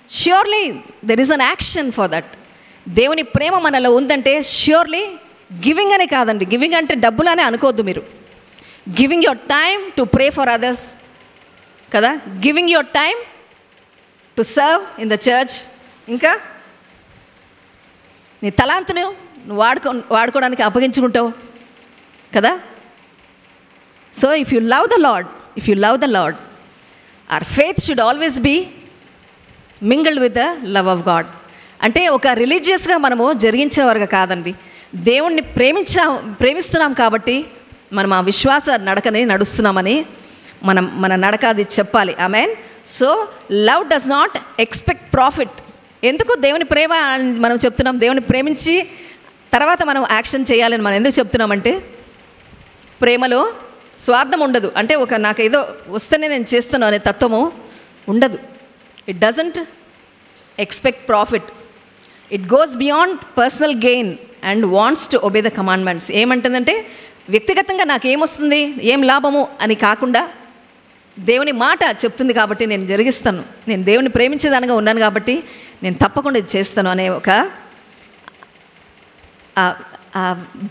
surely there is an action for that. దేవుని ప్రేమ మనలో ఉందంటే ష్యూర్లీ గివింగ్ అనే కాదండి, గివింగ్ అంటే డబ్బులు అనే అనుకోవద్దు మీరు. Giving your time to pray for others కదా, giving your time to serve in the church, ఇంకా నీ తలాంతును నువ్వు వాడుకోవడానికి అప్పగించుకుంటావు కదా. So if you love the Lord, our faith should always be mingled with the love of God. అంటే ఒక రిలీజియస్గా మనము జరిగించేవారుగా కాదండి, దేవుణ్ణి ప్రేమిస్తున్నాం కాబట్టి మనం ఆ విశ్వాస నడకని నడుస్తున్నామని మన నడక అది చెప్పాలి. Amen. So love does not expect profit. ఎందుకు దేవుని ప్రేమ మనం చెప్తున్నాం, దేవుని ప్రేమించి తర్వాత మనం యాక్షన్ చేయాలని మనం ఎందుకు చెప్తున్నామంటే, ప్రేమలో స్వార్థం ఉండదు. అంటే నాకు ఏదో వస్తేనే నేను చేస్తాను అనే తత్వము ఉండదు. It doesn't expect profit. It goes beyond personal gain and wants to obey the commandments. ఏమంటుందంటే వ్యక్తిగతంగా నాకేమొస్తుంది, ఏం లాభము అని కాకుండా దేవుని మాట చెప్తుంది కాబట్టి నేను జరిగిస్తాను, నేను దేవుని ప్రేమించేదానిగా ఉన్నాను కాబట్టి నేను తప్పకుండా ఇది చేస్తాను అనే ఒక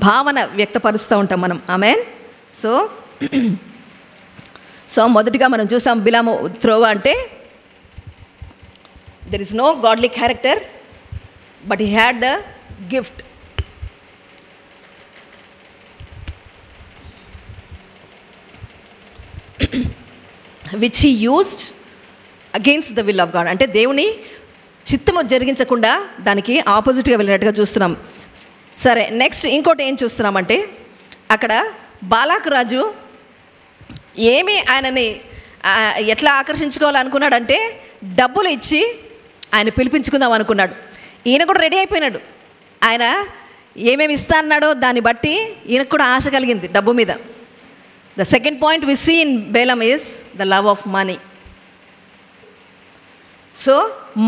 భావన వ్యక్తపరుస్తూ ఉంటాం మనం. ఆమెన్. సో మొదటిగా మనం చూసాం బిలాము త్రోవ అంటే there is no godly character but he had the gift. Which he used against the will of God. అంటే దేవుని చిత్తము జరిగించకుండా దానికి ఆపోజిట్గా వెళ్ళినట్టుగా చూస్తున్నాం. సరే, నెక్స్ట్ ఇంకోటి ఏం చూస్తున్నామంటే, అక్కడ బాలాకు రాజు ఏమి ఆయనని ఎట్లా ఆకర్షించుకోవాలనుకున్నాడంటే డబ్బులు ఇచ్చి ఆయన పిలిపించుకుందాం అనుకున్నాడు. ఈయన కూడా రెడీ అయిపోయినాడు. ఆయన ఏమేమి ఇస్తా అన్నాడో దాన్ని బట్టి ఈయనకు కూడా ఆశ కలిగింది డబ్బు మీద. The second point we see in Balaam is the love of money. So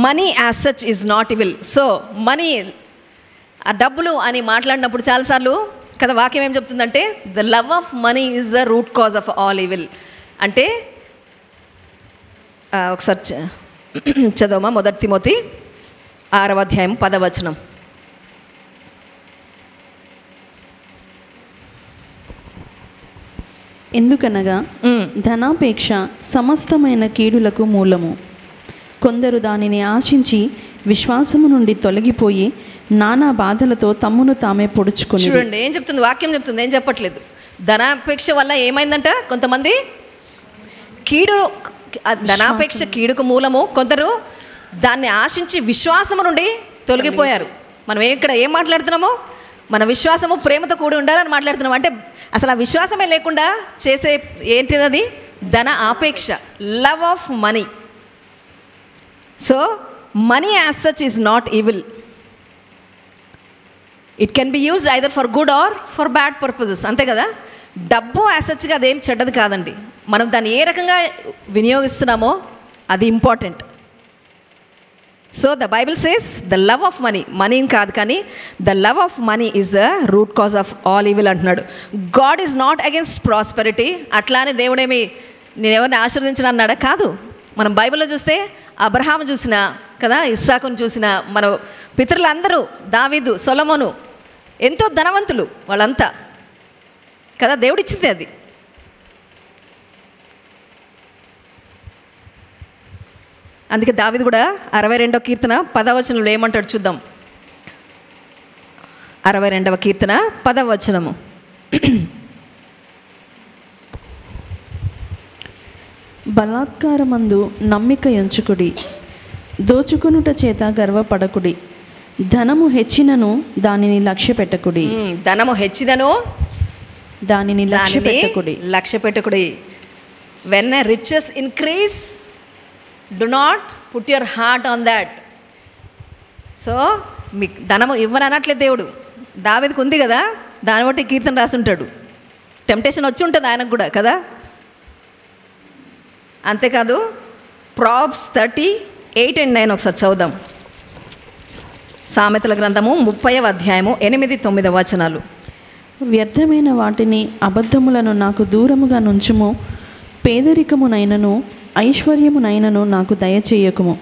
money as such is not evil. So money, ఆ డబ్బులు అని మాట్లాడినప్పుడు చాలాసార్లు కదా వాక్యం ఏం చెప్తుందంటే the love of money is the root cause of all evil. అంటే ఒకసారి చదవమా, 1 తిమోతి 6వ అధ్యాయం 10వ వచనం. ఎందుకనగా ధనాపేక్ష సమస్తమైన కీడులకు మూలము. కొందరు దానిని ఆశించి విశ్వాసము నుండి తొలగిపోయి నానా బాధలతో తమ్మును తామే పొడుచుకుని. చూడండి ఏం చెప్తుంది వాక్యం, చెప్తుంది, ఏం చెప్పట్లేదు. ధనాపేక్ష వల్ల ఏమైందంట, కొంతమంది ధనాపేక్ష కీడుకు మూలము, కొందరు దాన్ని ఆశించి విశ్వాసము నుండి తొలగిపోయారు. మనం ఇక్కడ ఏం మాట్లాడుతున్నామో, మన విశ్వాసము ప్రేమతో కూడి ఉండాలని మాట్లాడుతున్నాం. అంటే అసలు ఆ విశ్వాసమే లేకుండా చేసే ఏంటిది, అది ధన ఆపేక్ష, love of money. So money as such is not evil. It can be used either for good or for bad purposes. అంతే కదా, డబ్బు యాజ్ సచ్గా అదేం చెడ్డది కాదండి. మనం దాన్ని ఏ రకంగా వినియోగిస్తున్నామో అది important. So the Bible says the love of money, మనీని కాదు కానీ the love of money is the root cause of all evil అంటున్నాడు. God is not against prosperity. అట్లానే దేవుడేమి నేను ఎవరిని ఆశీర్వదించిన అన్నాడా? కాదు. మనం బైబిల్లో చూస్తే అబ్రహాము చూసిన కదా, ఇస్సాకును చూసిన, మన పితరులందరూ, దావీదు, సొలొమోను ఎంతో ధనవంతులు వాళ్ళంతా కదా, దేవుడిచ్చింది అది. అందుకే దావీదు కూడా 62వ కీర్తన 10వ వచనంలో ఏమంటాడు చూద్దాం. 62వ కీర్తన 10వ వచనము. బలాత్కారమందు నమ్మిక ఎంచుకుడి, దోచుకొనుట చేత గర్వపడకుడి, ధనము హెచ్చినను దానిని లక్ష్య పెట్టకుడి. ధనము హెచ్చినను దానిని లక్ష్య పెట్టకుడి. When riches increase, do not put your heart on that. సో మీకు ధనము ఇవ్వని అనట్లేదు దేవుడు. దావీదుకు ఉంది కదా, దాన్ని బట్టి కీర్తన రాసి ఉంటాడు. టెంప్టేషన్ వచ్చి ఉంటుంది ఆయనకు కూడా కదా. అంతేకాదు ప్రాబ్స్ 38 and 9 ఒకసారి చదువుదాం. సామెతల గ్రంథము 30వ అధ్యాయము 8-9 వచనాలు. వ్యర్థమైన వాటిని అబద్ధములను నాకు దూరముగా నుంచుము, పేదరికమునైనను ఐశ్వర్యమునైనను నాకు దయచేయకుము,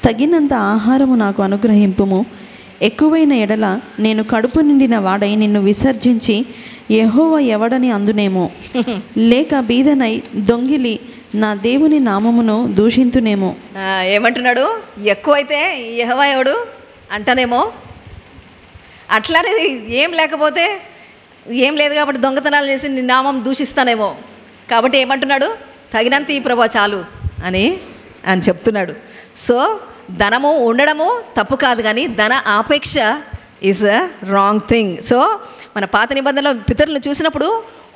తగినంత ఆహారము నాకు అనుగ్రహింపుము, ఎక్కువైన ఎడల నేను కడుపు నిండిన వాడై నిన్ను విసర్జించి యెహోవా ఎవడని అందునేమో, లేక బీదనై దొంగిలి నా దేవుని నామమును దూషింతునేమో. ఏమంటున్నాడు? ఎక్కువైతే యెహోవా ఎవడు అంటానేమో, అట్లానే ఏం లేకపోతే ఏం లేదు కాబట్టి దొంగతనాలు చేసి నీ నామం దూషిస్తానేమో. కాబట్టి ఏమంటున్నాడు? తగినంత ఈ ప్రభా చాలు అని చెప్తున్నాడు. సో ధనము ఉండడము తప్పు కాదు, కానీ ధన ఆపేక్ష is a wrong thing. So మన పాత నిబంధనలో పితరులను చూసినప్పుడు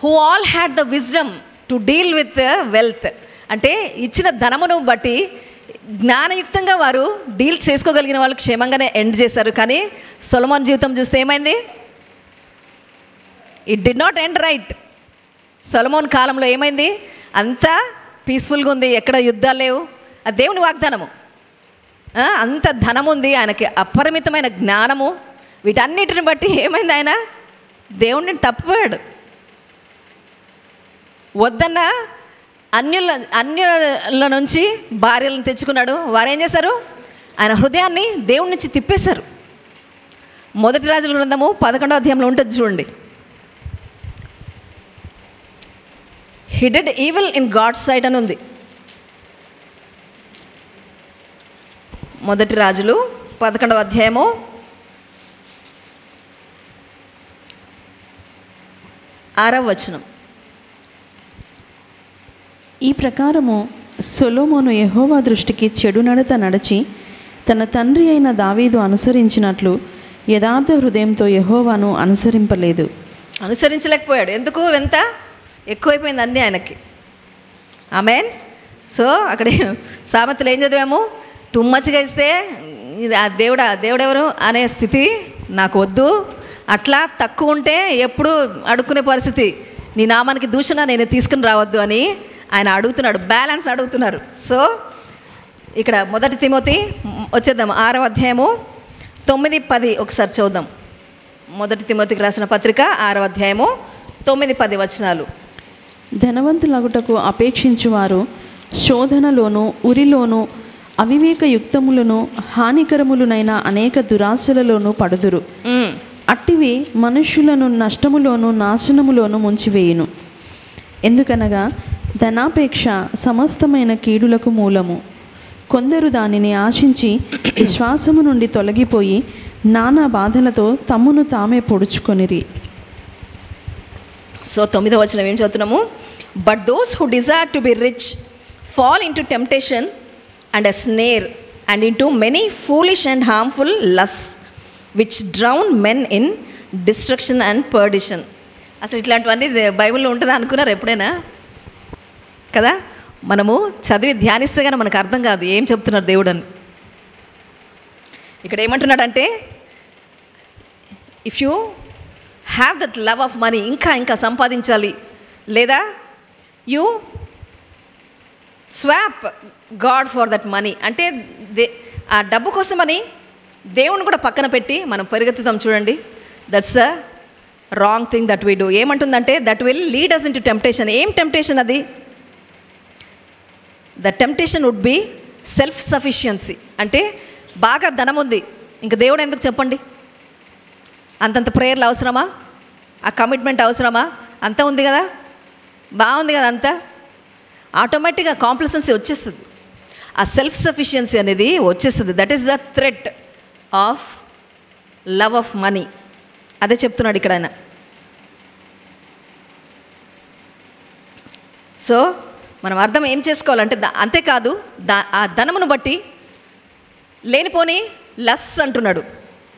who all had the wisdom to deal with wealth, అంటే ఇచ్చిన ధనమును బట్టి జ్ఞానయుక్తంగా వారు డీల్ చేసుకోగలిగిన వాళ్ళు క్షేమంగానే ఎండ్ చేశారు. కానీ సొలొమోన్ జీవితం చూస్తే ఏమైంది? It did not end right. Solomon కాలంలో ఏమైంది? అంతా పీస్ఫుల్గా ఉంది, ఎక్కడ యుద్ధాలు లేవు. అది దేవుని వాగ్దానము. అంత ధనం ఉంది, ఆయనకి అపరిమితమైన జ్ఞానము. వీటన్నిటిని బట్టి ఏమైంది? ఆయన దేవుడిని తప్పిపోయాడు. వద్దన్న అన్యుల నుంచి భార్యలను తెచ్చుకున్నాడు. వారు ఏం చేశారు? ఆయన హృదయాన్ని దేవుడి నుంచి తిప్పేశారు. మొదటి రాజుల గ్రంథము 11వ అధ్యాయంలో ఉంటుంది చూడండి. He did evil in God's sight అని ఉంది. మొదటి రాజులు 11వ అధ్యాయము 6వ వచనం. ఈ ప్రకారము సొలొమోను యెహోవా దృష్టికి చెడు నడత నడిచి తన తండ్రి అయిన దావీదు అనుసరించినట్లు యథార్థ హృదయంతో యెహోవాను అనుసరించలేకపోయాడు. ఎందుకు? ఎంత ఎక్కువైపోయింది అన్నీ ఆయనకి. ఆమేన్. సో అక్కడ సామెతలు ఏం చదివాము? టూ మచ్గా ఇస్తే దేవుడెవరు అనే స్థితి నాకు వద్దు. అట్లా తక్కువ ఉంటే ఎప్పుడు అడుక్కునే పరిస్థితి, నీ నామానికి దూషణ నేను తీసుకుని రావద్దు అని ఆయన అడుగుతున్నాడు. బ్యాలెన్స్ అడుగుతున్నారు. సో ఇక్కడ మొదటి తిమోతి వచ్చేద్దాం, 6వ అధ్యాయము 9-10 ఒకసారి చూద్దాం. మొదటి తిమోతికి రాసిన పత్రిక 6వ అధ్యాయము 9-10 వచనాలు. ధనవంతులగుటకు అపేక్షించువారు శోధనలోను ఉరిలోను అవివేకయుక్తములను హానికరములనైన అనేక దురాశలలోనూ పడుదురు. అట్టివి మనుష్యులను నష్టములోను నాశనములోను ముంచివేయును. ఎందుకనగా ధనాపేక్ష సమస్తమైన కీడులకు మూలము. కొందరు దానిని ఆశించి విశ్వాసము నుండి తొలగిపోయి నానా బాధలతో తమ్మును తామే పొడుచుకొనిరి. సో 9వ వచనం ఏం చదువుతున్నాము? But those who desire to be rich fall into temptation and a snare and into many foolish and harmful lusts which drown men in destruction and perdition. అసలు ఇట్లాంటివన్నీ బైబిల్లో ఉంటుందా అనుకున్నారు ఎప్పుడైనా? కదా, మనము చదివి ధ్యానిస్తే కానీ మనకు అర్థం కాదు ఏం చెప్తున్నారు దేవుడు అని. ఇక్కడ ఏమంటున్నాడంటే, if you have that love of money, ఇంకా సంపాదించాలి, లేదా you swap God for that money, అంటే ఆ డబ్బు కోసమని దేవుని కూడా పక్కన పెట్టి మనం పరిగెత్తుతాం చూడండి. That's a wrong thing that we do. ఏమంటుందంటే that will lead us into temptation. ఏం టెంప్టేషన్ అది? The temptation would be self sufficiency. అంటే బాగా ధనం ఉంది, ఇంకా దేవుడు ఎందుకు చెప్పండి? అంతంత ప్రేయర్లు అవసరమా? ఆ కమిట్మెంట్ అవసరమా? అంతా ఉంది కదా, బాగుంది కదా, అంతా ఆటోమేటిక్గా కాంప్లసెన్సీ వచ్చేస్తుంది. ఆ సెల్ఫ్ సఫిషియన్సీ అనేది వచ్చేస్తుంది. That is the threat of love of money. అదే చెప్తున్నాడు ఇక్కడ ఆయన. సో మనం అర్థం ఏం చేసుకోవాలంటే, అంతేకాదు ఆ ధనమును బట్టి లేనిపోని లస్ అంటున్నాడు.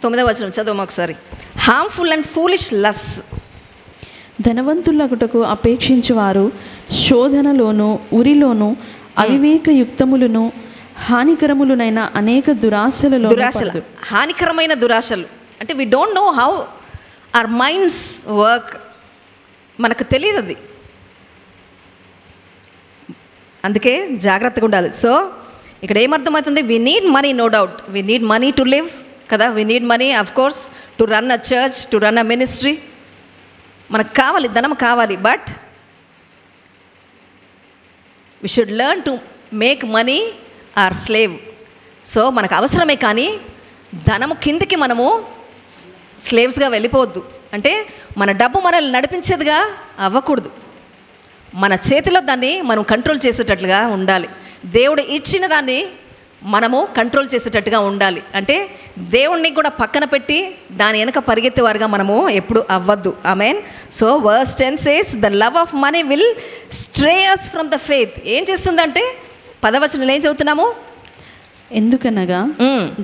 9వ వచనం చదవము ఒకసారి. Harmful and foolish lusts. ధనవంతులగుటకు అపేక్షించువారు శోధనలోను ఉరిలోను అవివేకయుక్తములను హానికరములునైన అనేక దురాశలలో దురాశలు, హానికరమైన దురాశలు అంటే we don't know how our minds work, మనకు తెలియదు అది. అందుకే జాగ్రత్తగా ఉండాలి. సో ఇక్కడ ఏమర్థమవుతుంది, we need money, no doubt we need money to live కదా, we need money of course to run a church, to run a ministry. మనకు కావాలి, ధనం కావాలి, but we should learn to make money are slave. So మనకు అవసరమే, కానీ ధనము కిందకి మనము స్లేవ్స్గా వెళ్ళిపోవద్దు. అంటే మన డబ్బు మనల్ని నడిపించేదిగా అవ్వకూడదు, మన చేతిలో దాన్ని మనం కంట్రోల్ చేసేటట్లుగా ఉండాలి. దేవుడు ఇచ్చిన దాన్ని మనము కంట్రోల్ చేసేటట్టుగా ఉండాలి. అంటే దేవుణ్ణి కూడా పక్కన పెట్టి దాని వెనక పరిగెత్తేవారుగా మనము ఎప్పుడు అవ్వద్దు. Amen. So verse 10 says the love of money will stray us from the faith. ఏం చేస్తుందంటే 10వ వచనంలో ఏం చదువుతున్నాము, ఎందుకనగా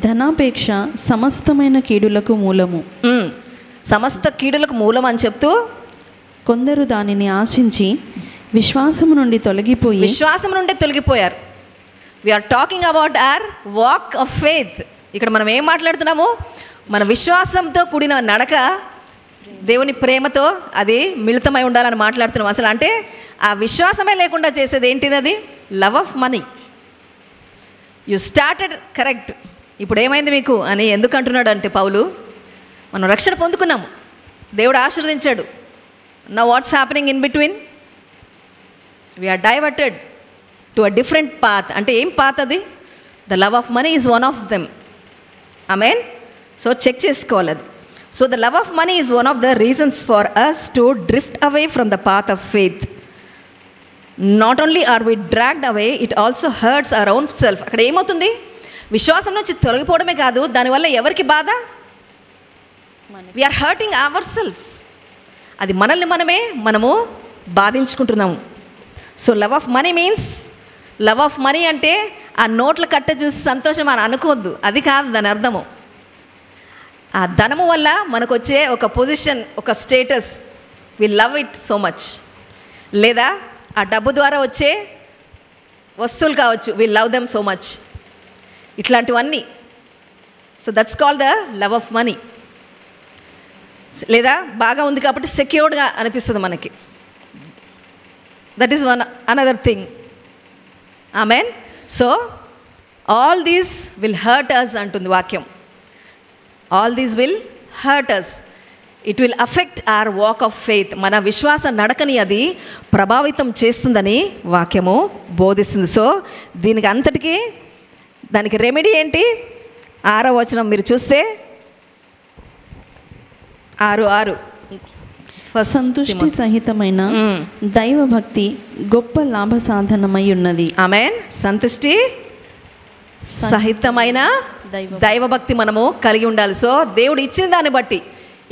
ధనాపేక్ష సమస్తమైన కీడులకు మూలము. సమస్త కీడులకు మూలం అని చెప్తూ కొందరు దానిని ఆశించి విశ్వాసము నుండి తొలగిపోయారు. We're talking about our walk of faith. ఇక్కడ మనం ఏం మాట్లాడుతున్నాము, మన విశ్వాసంతో కూడిన నడక దేవుని ప్రేమతో అది మిళితమై ఉండాలని మాట్లాడుతున్నాం. అసలు అంటే ఆ విశ్వాసమే లేకుండా చేసేది ఏంటిది, అది love of money. You started correct, ఇప్పుడు ఏమైంది మీకు అని ఎందుకు అంటున్నాడు అంటే పౌలు, మనం రక్షణ పొందుకున్నాము, దేవుడు ఆశీర్వదించాడు. Now what's happening in between, we're diverted to a different path. అంటే ఏం పాత్ అది, the love of money is one of them. Amen. So check చేసుకోవాలి అది. So the love of money is one of the reasons for us to drift away from the path of faith. Not only are we dragged away, it also hurts our own self. అక్కడ ఏమవుతుంది, విశ్వాసం నుంచి తొలగిపోవడమే కాదు, దానివల్ల ఎవరికి బాధ, we are hurting hour shelves. అది మనల్ని మనము బాధించుకుంటున్నాము. So love of money means, love of money అంటే ఆ నోట్ల కట్ట చూసి సంతోషం అని అనుకోవద్దు, అది కాదు దాని అర్థము. ఆ ధనము వల్ల మనకు వచ్చే ఒక పొజిషన్, ఒక status, we love it so much. లేదా ఆ డబ్బు ద్వారా వచ్చే వస్తువులు కావచ్చు, we love them so much, ఇట్లాంటివన్నీ. So that's called the love of money. లేదా బాగా ఉంది కాబట్టి సెక్యూర్డ్గా అనిపిస్తుంది మనకి, that is one another thing. Amen. So all these will hurt us అంటుంది వాక్యం. All these will hurt us, it will affect our walk of faith. మన విశ్వాస నడకని అది ప్రభావితం చేస్తుందని వాక్యము బోధిస్తుంది. సో దీనికి అంతటికీ దానికి రెమెడీ ఏంటి, 6వ వచనం మీరు చూస్తే 6:6 సంతుష్టి సహితమైన దైవభక్తి గొప్ప లాభ సాధనమై ఉన్నది. ఆమేన్. సంతుష్టి సహితమైన దైవభక్తి మనము కలిగి ఉండాలి. సో దేవుడు ఇచ్చిన దాన్ని బట్టి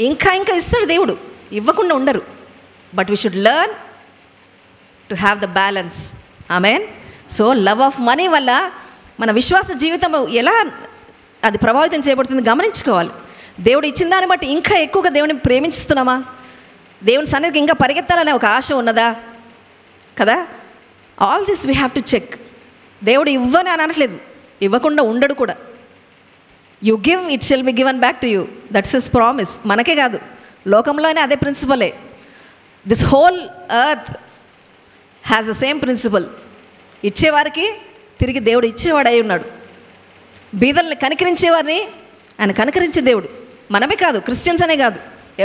ఇంకా ఇస్తాడు, దేవుడు ఇవ్వకుండా ఉండరు. But we should learn to have the balance. Amen. So love of money వల్ల మన విశ్వాస జీవితం ఎలా అది ప్రభావితం చేయబడుతుంది గమనించుకోవాలి. దేవుడు ఇచ్చిన దాన్ని బట్టి ఇంకా ఎక్కువగా దేవుని ప్రేమిస్తున్నామా, దేవుని సన్నిధికి ఇంకా పరిగెత్తాలనే ఒక ఆశ ఉన్నదా కదా. All this we have to check. దేవుడు ఇవ్వని అని అనట్లేదు, ఇవ్వకుండా ఉండడు కూడా. You give, it shall be given back to you, that's his promise. మనకే కాదు, లోకంలోనే అదే ప్రిన్సిపలే. This whole earth has the same principle. ఇచ్చేవారికి తిరిగి దేవుడు ఇచ్చేవాడు అయి ఉన్నాడు. బీదల్ని కనికరించేవారిని ఆయన కనికరించే దేవుడు. మనమే కాదు, క్రిస్టియన్స్ అనే కాదు,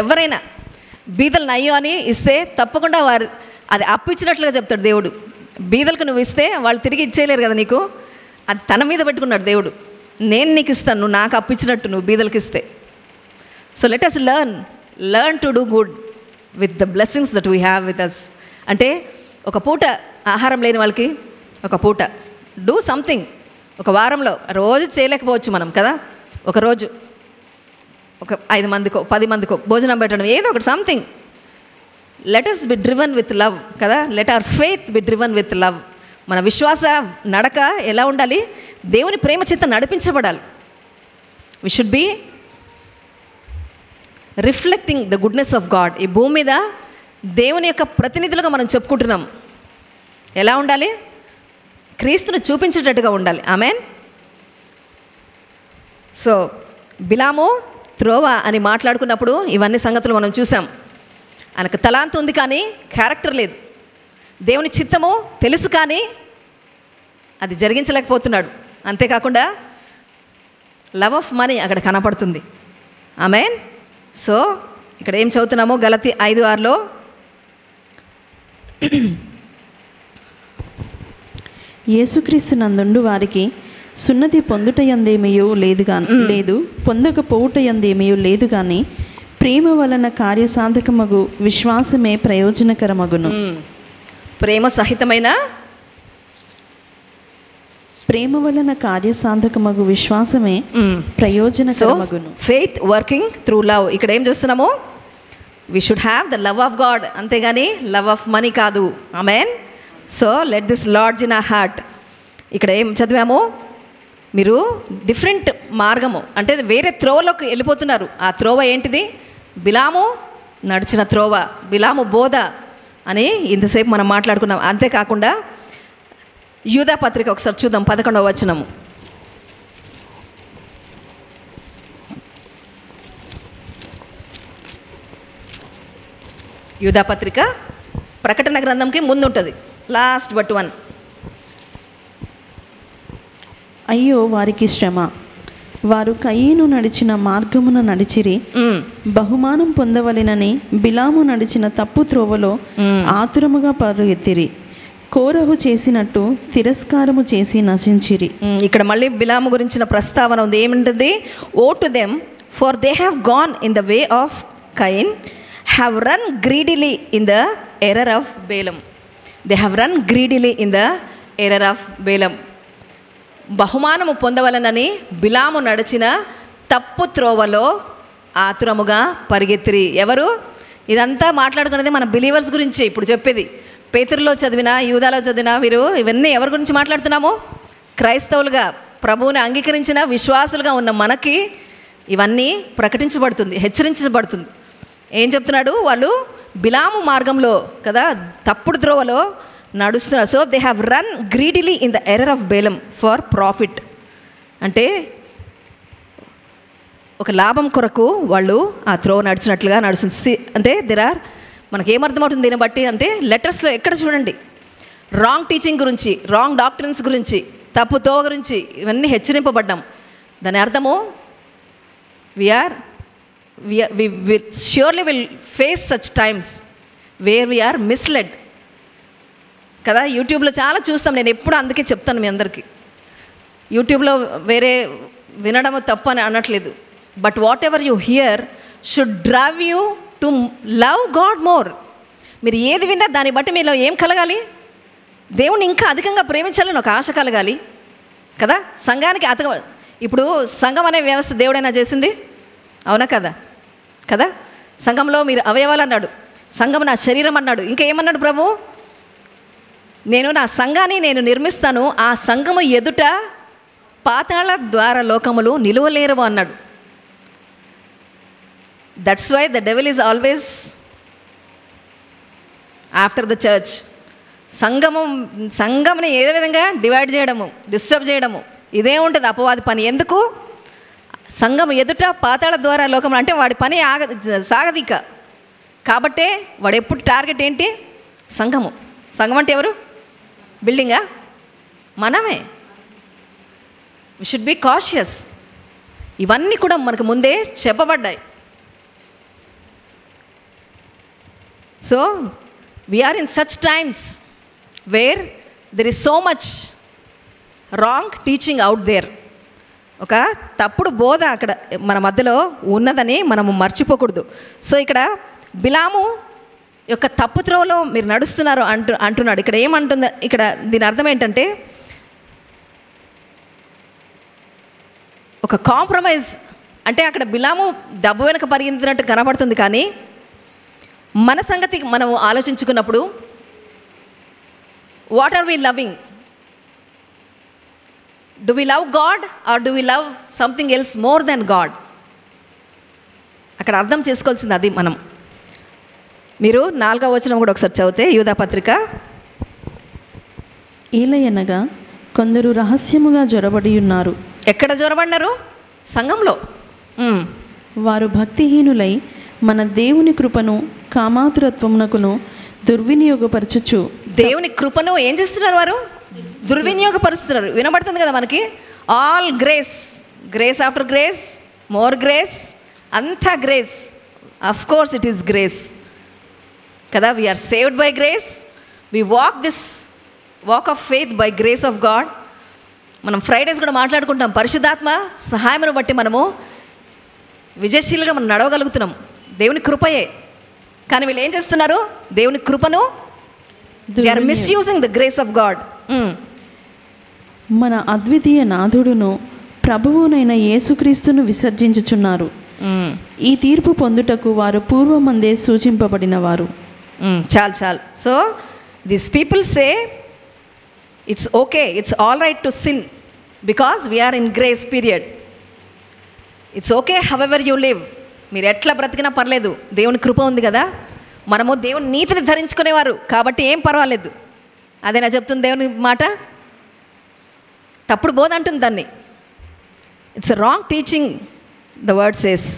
ఎవరైనా బీదలను అయ్యో అని ఇస్తే తప్పకుండా వారు అది అప్పిచ్చినట్లుగా చెప్తాడు దేవుడు. బీదలకు నువ్వు ఇస్తే వాళ్ళు తిరిగి ఇచ్చేయలేరు కదా నీకు, అది తన మీద పెట్టుకున్నాడు దేవుడు. నేను నీకు ఇస్తాను, నువ్వు నాకు అప్పిచ్చినట్టు నువ్వు బీదలకు ఇస్తే. So let us learn to do good with the blessings that we have with us. అంటే ఒక పూట ఆహారం లేని వాళ్ళకి ఒక పూట డూ సంథింగ్. ఒక వారంలో రోజు చేయలేకపోవచ్చు మనం కదా, ఒకరోజు ఒక 5 మందికో 10 మందికో భోజనం పెట్టడం, ఏదో ఒకటి something. Let us be driven with love కదా, let our faith be driven with love. మన విశ్వాస నడక ఎలా ఉండాలి, దేవుని ప్రేమ చేత నడిపించబడాలి. We should be reflecting the goodness of God. ఈ భూమి మీద దేవుని యొక్క ప్రతినిధులుగా మనం చెప్పుకుంటున్నాం. ఎలా ఉండాలి, క్రీస్తును చూపించేటట్టుగా ఉండాలి. ఆమెన్. సో బిలాము త్రోవ అని మాట్లాడుకున్నప్పుడు ఇవన్నీ సంగతులు మనం చూసాం. ఆయనకు తలాంతు ఉంది కానీ క్యారెక్టర్ లేదు. దేవుని చిత్తము తెలుసు కానీ అది జరిగించలేకపోతున్నాడు. అంతేకాకుండా లవ్ ఆఫ్ మనీ అక్కడ కనపడుతుంది. ఆమెన్. సో ఇక్కడ ఏం చదువుతున్నామో గలతీ 5:6లో యేసుక్రీస్తు నందుండు వారికి సున్నతి పొందుటయందేమయో లేదు, పొందకపోవుటయందేమయో లేదు కానీ ప్రేమ వలన కార్యసాధకమగు విశ్వాసమే ప్రయోజనకరమగును. ప్రేమ సహితమైన ప్రేమ వలన కార్యసాధకమగు విశ్వాసమే ప్రయోజనకరమగును. Faith working through love. ఇక్కడ ఏం చూస్తున్నాము? We should have the love of God, అంతేగాని లవ్ ఆఫ్ మనీ కాదు. Amen. So let this lodge in our heart. ఇక్కడ ఏం చదివాము? మీరు డిఫరెంట్ మార్గము అంటే వేరే త్రోవలోకి వెళ్ళిపోతున్నారు. ఆ త్రోవ ఏంటిది? బిలాము నడిచిన త్రోవ, బిలాము బోధ అని ఇంతసేపు మనం మాట్లాడుకున్నాం. అంతేకాకుండా యూదా పత్రిక ఒకసారి చూద్దాం, 11వ వచనము. యూదా పత్రిక ప్రకటన గ్రంథంకి ముందు ఉంటుంది, లాస్ట్ బట్ 1. అయ్యో వారికి శ్రమ, వారు కయీను నడిచిన మార్గమున నడిచిరి, బహుమానం పొందవలెనని బిలాము నడిచిన తప్పు త్రోవలో ఆతురముగా పరుగెత్తిరి, కోరహు చేసినట్టు తిరస్కారము చేసి నశించిరి. ఇక్కడ మళ్ళీ బిలాము గురించిన ప్రస్తావన ఉంది. ఏమింటుంది? Woe to them for they have gone in the way of Cain, have run greedily in the error of Balaam. They have run greedily in the error of Balaam. బహుమానము పొందవలనని బిలాము నడిచిన తప్పు త్రోవలో ఆతురముగా పరిగెత్తిరి. ఎవరు? ఇదంతా మాట్లాడుకున్నది మన బిలీవర్స్ గురించి ఇప్పుడు చెప్పేది. పేతురులో చదివినా, యూదాలో చదివినా వీరు ఇవన్నీ ఎవరి గురించి మాట్లాడుతున్నాము? క్రైస్తవులుగా ప్రభువుని అంగీకరించిన విశ్వాసులుగా ఉన్న మనకి ఇవన్నీ ప్రకటించబడుతుంది, హెచ్చరించబడుతుంది. ఏం చెప్తున్నాడు? వాళ్ళు బిలాము మార్గంలో కదా, తప్పుడు త్రోవలో నడుస్తున్నారు. So they have run greedily in the error of Balaam for profit. అంటే ఒక లాభం కొరకు వాళ్ళు ఆ త్రోవ నడిచినట్లుగా నడుస్తుంది. అంటే మనకేమర్థమవుతుంది దీన్ని బట్టి అంటే, లెటర్స్లో ఎక్కడ చూడండి రాంగ్ టీచింగ్ గురించి, రాంగ్ డాక్టరీన్స్ గురించి, తప్పు త్రోవ గురించి ఇవన్నీ హెచ్చరింపబడ్డాం. దాని అర్థము we surely will face such times where we are misled కదా. యూట్యూబ్లో చాలా చూస్తాం. నేను ఎప్పుడు అందుకే చెప్తాను మీ అందరికీ, యూట్యూబ్లో వేరే వినడం తప్పు అని అనట్లేదు. But what ever you here should drive you to love God more. మీరు ఏది విన్నా దాన్ని బట్టి మీలో ఏం కలగాలి? దేవుని ఇంకా అధికంగా ప్రేమించాలని ఒక ఆశ కలగాలి కదా. సంఘానికి ఇప్పుడు సంఘం అనే వ్యవస్థ దేవుడైనా చేసింది, అవునా కదా? కదా, సంఘంలో మీరు అవయవాలు అన్నాడు, సంఘం నా శరీరం అన్నాడు, ఇంకా ఏమన్నాడు ప్రభు? నేను నా సంఘాన్ని నేను నిర్మిస్తాను, ఆ సంఘము ఎదుట పాతాళ ద్వార లోకములు నిలువలేరు అన్నాడు. That's why the devil is always after the church. సంఘంని ఏదే విధంగా డివైడ్ చేయడము, డిస్టర్బ్ చేయడము, ఇదే ఉంటుంది అపవాది పని. ఎందుకు? సంఘం ఎదుట పాతాళ ద్వారా లోకం అంటే వాడి పని సాగదిక. కాబట్టే వాడు ఎప్పుడు టార్గెట్ ఏంటి? సంఘము. సంఘం అంటే ఎవరు? బిల్డింగా? మనమే. We should be cautious. ఇవన్నీ కూడా మనకు ముందే చెప్పబడ్డాయి. So we're in such times where there is so much wrong teaching out there. ఒక తప్పుడు బోధ అక్కడ మన మధ్యలో ఉన్నదని మనము మర్చిపోకూడదు. సో ఇక్కడ బిలాము యొక్క తప్పు త్రోవలో మీరు నడుస్తున్నారు అంటున్నాడు. ఇక్కడ ఏమంటుంది? ఇక్కడ దీని అర్థం ఏంటంటే ఒక కాంప్రమైజ్. అంటే అక్కడ బిలాము డబ్బు వెనక పరిగెత్తినట్టు కనబడుతుంది, కానీ మన సంగతి మనం ఆలోచించుకున్నప్పుడు what are we loving? Do we love God or do we love something else more than God? అక్కడ అర్థం చేసుకోవాల్సింది అది మనం. మీరు 4వ వచనం కూడా ఒకసారి చదివితే యూదా పత్రిక. ఏలయనగా కొందరు రహస్యముగా జొరబడి ఉన్నారు. ఎక్కడ జొరబడినారు? సంఘంలో. వారు భక్తిహీనులై మన దేవుని కృపను కామాతురత్వమునకును దుర్వినియోగపరచుచు. దేవుని కృపను ఏం చేస్తున్నారు? వారు దుర్వినియోగపరుస్తున్నారు. వినబడుతుంది కదా మనకి, all grace, grace after grace, more grace, అంతా grace. Of course it is grace కదా. We're saved by grace, we walk this walk of faith by grace of God. మనం ఫ్రైడేస్ కూడా మాట్లాడుకుంటాం, పరిశుద్ధాత్మ సహాయమును బట్టి మనము విజయశీలుగా మనం నడవగలుగుతున్నాం, దేవుని కృపయే. కానీ వీళ్ళు ఏం చేస్తున్నారు? దేవుని కృపను they are misusing the grace of God. మన అద్వితీయ నాథుడును ప్రభువునైన యేసుక్రీస్తును విసర్జించుచున్నారు. ఈ తీర్పు పొందుటకు వారు పూర్వమందే సూచింపబడిన వారు. చాలు. So this people say it's okay, it's all right to sin because we're in grace period. It's okay however you live, మీరు ఎట్లా బ్రతికినా పర్లేదు, దేవుని కృప ఉంది కదా. మనము దేవుని నీతిని ధరించుకునేవారు కాబట్టి ఏం పర్వాలేదు. అదేనా చెప్తుంది దేవుని మాట? తప్పుడు బోధ అంటుంది దాన్ని. It's a wrong teaching the word says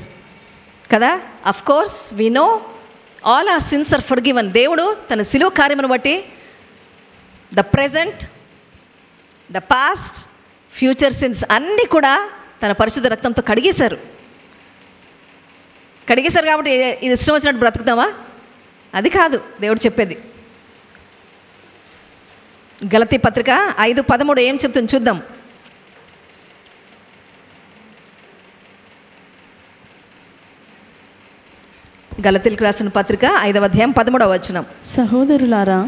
కదా. Of course we know all our sins are forgiven. దేవుడు తన శిలువ కార్యమును బట్టి the present, the past, future sins అన్నీ కూడా తన పరిశుద్ధ రక్తంతో కడిగేశారు కాబట్టి ఇది ఇష్టం వచ్చినట్టు బ్రతుకుతామా? అది కాదు దేవుడు చెప్పేది. గలతీ పత్రిక 5:13 ఏం చెప్తుంది చూద్దాం. గలతీలకు రాసిన పత్రిక 5వ అధ్యాయం 13వ వచనం. సహోదరులారా,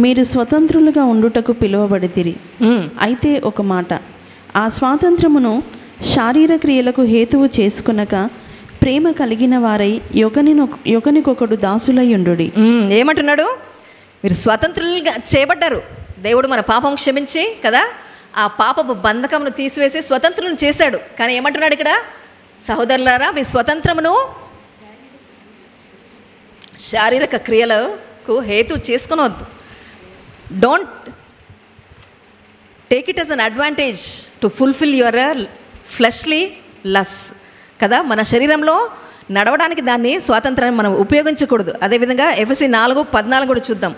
మీరు స్వతంత్రులుగా ఉండుటకు పిలువబడితిరి. అయితే ఒక మాట, ఆ స్వాతంత్రమును శారీర క్రియలకు హేతువు చేసుకునక ప్రేమ కలిగిన వారై ఒకనికొకడు దాసులై ఉండుడి. ఏమంటున్నాడు? మీరు స్వతంత్రులుగా చేయబడ్డారు. దేవుడు మన పాపం క్షమించి కదా, ఆ పాపపు బంధకమును తీసివేసి స్వతంత్రులను చేశాడు. కానీ ఏమంటున్నాడు ఇక్కడ? సహోదరులారా, మీ స్వతంత్రమును శారీరక క్రియలకు హేతు చేసుకునవద్దు. Don't take it as an advantage to fulfil your fleshly lusts కదా. మన శరీరంలో నడవడానికి దాన్ని స్వాతంత్రాన్ని మనం ఉపయోగించకూడదు. అదేవిధంగా ఎఫెసీ 4:14 కూడా చూద్దాం.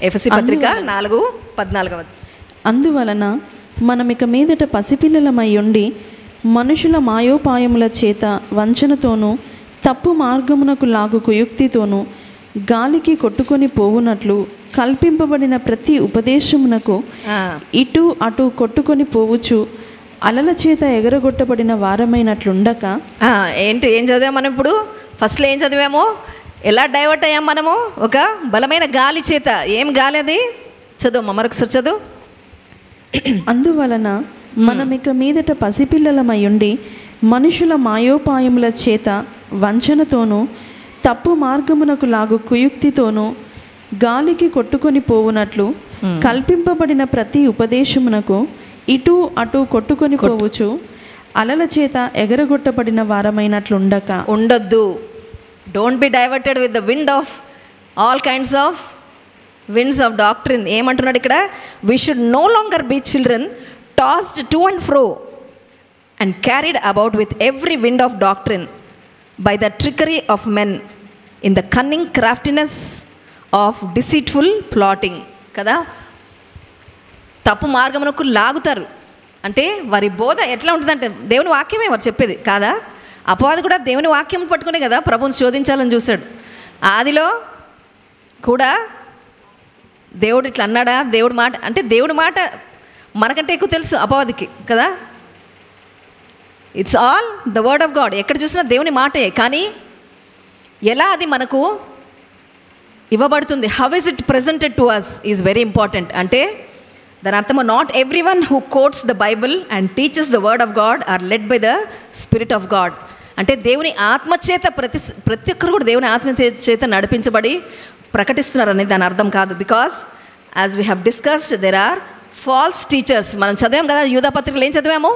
ఎఫెసీ పత్రిక 4:14. అందువలన మనమిక మీదట పసిపిల్లలమై ఉండి మనుషుల మాయోపాయముల చేత వంచనతోనూ తప్పు మార్గమునకు లాగు కుయుక్తితోనూ గాలికి కొట్టుకొని పోవునట్లు కల్పింపబడిన ప్రతి ఉపదేశమునకు ఇటు అటు కొట్టుకొని పోవచ్చు అలల చేత ఎగరగొట్టబడిన వారమైనట్లుండక. ఏం చదివాం మనం ఇప్పుడు? ఫస్ట్లో ఏం చదివామో, ఎలా డైవర్ట్ అయ్యాం మనము? ఒక బలమైన గాలి చేత. ఏం గాలి అది? చదువు మరొకసారి చదువు. అందువలన మనమిక మీదట పసిపిల్లలమై ఉండి మనుషుల మాయోపాయముల చేత వంచనతోనూ తప్పు మార్గమునకు లాగు కుయుక్తితోనూ గాలికి కొట్టుకొని పోవునట్లు కల్పింపబడిన ప్రతి ఉపదేశమునకు ఇటు అటు కొట్టుకొని పోవచ్చు అలల చేత ఎగరగొట్టబడిన వారమైనట్లుండొద్దు. Don't be diverted with the wind of all kinds of winds of doctrine. ఏమంటున్నాడు ఇక్కడ? We should no longer be children tossed to and fro and carried about with every wind of doctrine by the trickery of men in the cunning craftiness of deceitful plotting కదా. తప్పు మార్గమునకు లాగుతారు అంటే వారి బోధ ఎట్లా ఉంటుందంటే దేవుని వాక్యమే వారు చెప్పేది కాదా. అపవాది కూడా దేవుని వాక్యం పట్టుకునే కదా ప్రభువుని శోధించాలని చూశాడు. ఆదిలో కూడా దేవుడు ఇట్లా అన్నాడా? దేవుడి మాట అంటే దేవుడి మాట మనకంటే ఎక్కువ తెలుసు అపవాదికి కదా. It's all the word of God. ఎక్కడ చూసినా దేవుని మాటే. కానీ ఎలా అది మనకు ఇవ్వబడుతుంది, how is it presented to us is very important. అంటే దాని అర్థము not every one who quotes the Bible and teachers the word of God are led by the spirit of God. అంటే దేవుని ఆత్మచేత ప్రతి ఒక్కరు కూడా దేవుని ఆత్మచేత నడిపించబడి ప్రకటిస్తున్నారని దాని అర్థం కాదు. Because as we have discussed there are false teachers. మనం చదివాం కదా యూదా పత్రికలు ఏం చదివాము?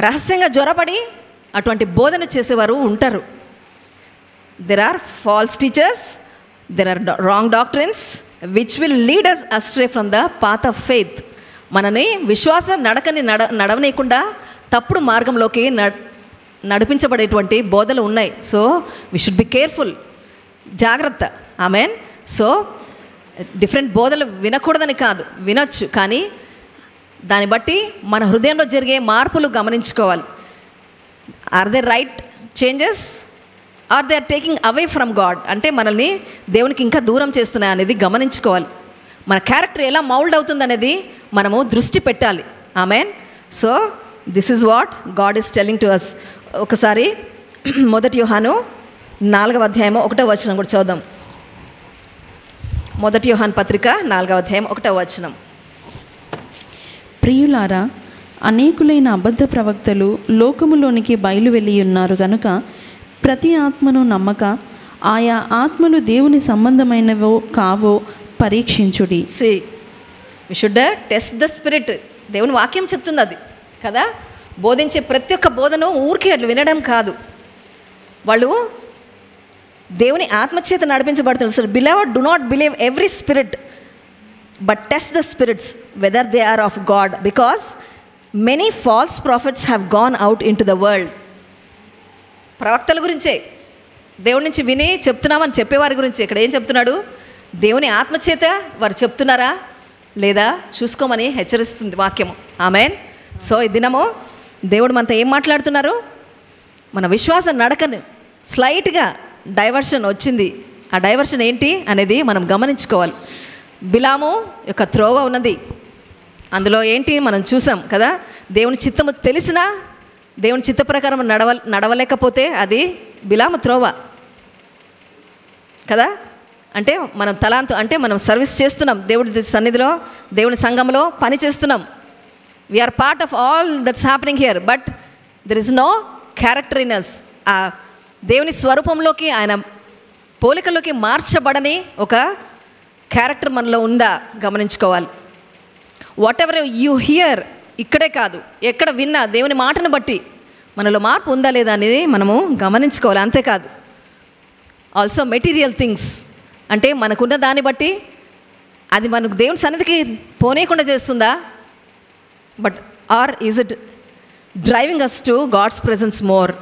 రహస్యంగా జ్వరపడి అటువంటి బోధన చేసేవారు ఉంటారు. There are false teachers there are wrong doctrines which will lead us astray from the path of faith. మనని విశ్వాస నడకని నడవనీయకుండా తప్పుడు మార్గంలోకి నడిపించబడేటువంటి బోధలు ఉన్నాయి. So we should be careful, జాగ్రత్త. ఆమెన్. సో డిఫరెంట్ బోధలు వినకూడదని కాదు, వినొచ్చు, కానీ దాన్ని బట్టి మన హృదయంలో జరిగే మార్పులు గమనించుకోవాలి. Are they right changes are they are taking away from God? అంటే మనల్ని దేవునికి ఇంకా దూరం చేస్తున్నాయి అనేది గమనించుకోవాలి. మన క్యారెక్టర్ ఎలా మౌల్డ్ అవుతుంది అనేది మనము దృష్టి పెట్టాలి. Amen. So this is what God is telling to us. ఒకసారి 1 యోహాను 4వ అధ్యాయము 1వ వచనం కూడా చూద్దాం. 1 యోహాను పత్రిక 4వ అధ్యాయం 1వ వచనం. ప్రియులారా, అనేకులైన అబద్ధ ప్రవక్తలు లోకములోనికి బయలు వెళ్ళి ఉన్నారు కనుక ప్రతి ఆత్మను నమ్మక ఆయా ఆత్మలు దేవుని సంబంధమైనవో కావో పరీక్షించుడి. See we should test the spirit. దేవుని వాక్యం చెప్తుంది అది కదా. బోధించే ప్రతి ఒక్క బోధను ఊరికే అట్లా వినడం కాదు, వాళ్ళు దేవుని ఆత్మచేత నడిపించబడుతున్నారు. So beloved do not believe every spirit but test the spirits whether they are of God, because many false prophets have gone out into the world. ప్రవక్తల గురించే, దేవుడి నుంచి విని చెప్తున్నామని చెప్పేవారి గురించి ఇక్కడ ఏం చెప్తున్నాడు? దేవుని ఆత్మచేత వారు చెప్తున్నారా లేదా చూసుకోమని హెచ్చరిస్తుంది వాక్యము. ఆమెన్. సో ఈ దినము దేవుడు మనతో ఏం మాట్లాడుతున్నారు? మన విశ్వాస నడకని స్లైట్గా డైవర్షన్ వచ్చింది. ఆ డైవర్షన్ ఏంటి అనేది మనం గమనించుకోవాలి. బిలాము యొక్క త్రోవ ఉన్నది, అందులో ఏంటి మనం చూసాం కదా. దేవుని చిత్తము తెలిసినా దేవుని చిత్త ప్రకారం నడవలేకపోతే అది బిలాము త్రోవ కదా. అంటే మనం తలాంతు, అంటే మనం సర్వీస్ చేస్తున్నాం, దేవుడి సన్నిధిలో దేవుని సంఘంలో పని చేస్తున్నాం. We're part of all that's happening here, but there is no character in us. ఆ దేవుని స్వరూపంలోకి, ఆయన పోలికలోకి మార్చబడని ఒక క్యారెక్టర్ మనలో ఉందా గమనించుకోవాలి. వాట్ ఎవర్ యూ హియర్, ఇక్కడే కాదు ఎక్కడ విన్నా దేవుని మాటను బట్టి మనలో మార్పు ఉందా లేదా అనేది మనము గమనించుకోవాలి. అంతేకాదు ఆల్సో మెటీరియల్ థింగ్స్, అంటే మనకున్న దాన్ని బట్టి అది మనకు దేవుని సన్నిధికి పోనీయకుండా చేస్తుందా, but are is it driving us to God's presence more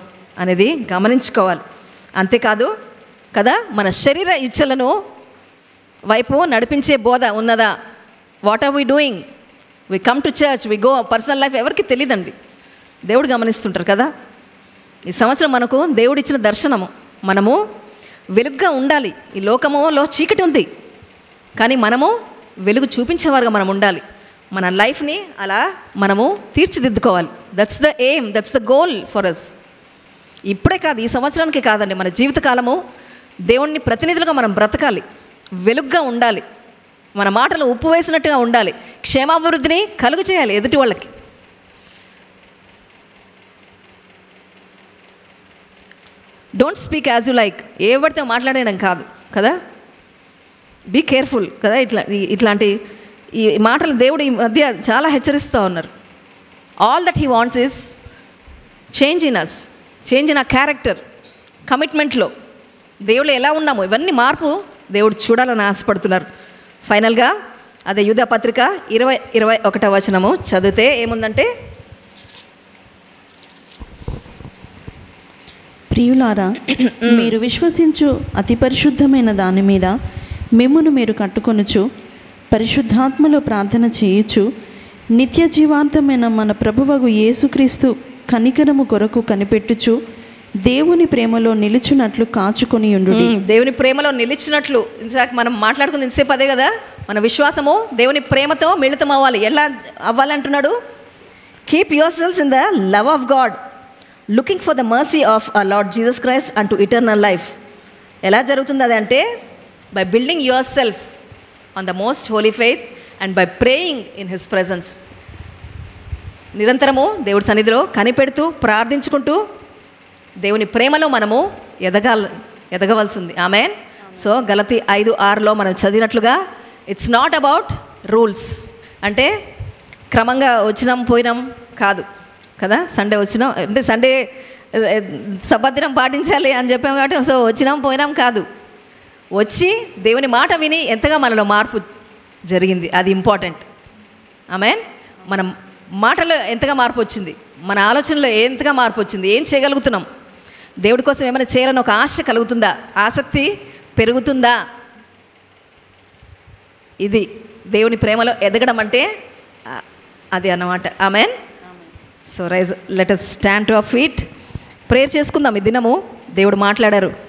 అనేది గమనించుకోవాలి. అంతేకాదు కదా, మన శరీర ఇచ్చలను వైపు నడిపించే బోధ ఉన్నదా? What are we doing? We come to church, we go. Personal life ఎవరికి తెలియదండి, దేవుడు గమనిస్తుంటారు కదా. ఈ సంవత్సరం మనకు దేవుడిచ్చిన దర్శనము, మనము వెలుగుగా ఉండాలి. ఈ లోకములో చీకటి ఉంది, కానీ మనము వెలుగు చూపించేవారుగా మనం ఉండాలి. మన లైఫ్ని అలా మనము తీర్చిదిద్దుకోవాలి. That's the aim, that's the goal for us. ఇప్పుడే కాదు, ఈ సంవత్సరానికి కాదండి, మన జీవితకాలము దేవుణ్ణి ప్రతినిధులుగా మనం బ్రతకాలి, వెలుగుగా ఉండాలి, మన మాటలు ఉప్పు వేసినట్టుగా ఉండాలి, క్షేమాభివృద్ధిని కలుగు చేయాలి ఎదుటి వాళ్ళకి. Don't speak as you like, ఏ పడితే మాట్లాడడం కాదు కదా. బీ కేర్ఫుల్ కదా. ఇట్లాంటి ఈ మాటలు దేవుడు ఈ మధ్య చాలా హెచ్చరిస్తూ ఉన్నారు. All that he wants is change in us, change in a character, కమిట్మెంట్లో దేవుడు ఎలా ఉన్నాము ఇవన్నీ మార్పు దేవుడు చూడాలని ఆశపడుతున్నారు. ఫైనల్గా అదే యూదా పత్రిక 21వ వచనము చదివితే ఏముందంటే, ప్రియులారా, మీరు విశ్వసించు అతి పరిశుద్ధమైన దాని మీద మిమ్మును మీరు కట్టుకొనుచు పరిశుద్ధాత్మలో ప్రార్థన చేయుచు నిత్య జీవాంతమైన మన ప్రభువగు యేసుక్రీస్తు కనికరము కొరకు కనిపెట్టుచు దేవుని ప్రేమలో నిలిచినట్లు కాచుకొని ఉండు. దేవుని ప్రేమలో నిలిచినట్లు ఇంతకు మనం మాట్లాడుకుంది ఇంతసేపు అదే కదా. మన విశ్వాసము దేవుని ప్రేమతో మిళితం అవ్వాలి. ఎలా అవ్వాలి అంటున్నాడు? Keep your cells in the love of God, looking for the mercy of our Lord Jesus Christ and to eternal life. ఎలా జరుగుతుంది అది అంటే, by building your self on the most Holi faith and by praying in his presence. నిరంతరము దేవుడి సన్నిధిలో కనిపెడుతూ ప్రార్థించుకుంటూ దేవుని ప్రేమలో మనము ఎదగవలసి ఉంది. ఆమెన్. సో గలతీ 5:6లో మనం చదివినట్లుగా, ఇట్స్ నాట్ అబౌట్ రూల్స్, అంటే క్రమంగా వచ్చినాం పోయినాం కాదు కదా. సండే వచ్చినాం అంటే సండే సబ్బదినం పాటించాలి అని చెప్పాం కాబట్టి సో వచ్చినాం పోయినాం కాదు. వచ్చి దేవుని మాట విని ఎంతగా మనలో మార్పు జరిగింది, అది ఇంపార్టెంట్. ఆమేన్. మన మాటలో ఎంతగా మార్పు వచ్చింది, మన ఆలోచనలో ఎంతగా మార్పు వచ్చింది, ఏం చేయగలుగుతున్నాం, దేవుడి కోసం ఏమైనా చేయాలని ఒక ఆశ కలుగుతుందా, ఆసక్తి పెరుగుతుందా? ఇది దేవుని ప్రేమలో ఎదగడం అంటే అది అన్నమాట. Amen. So rise, let us stand to our feet. Prayer చేసుకుందాం. ఈ దినము దేవుడు మాట్లాడారు.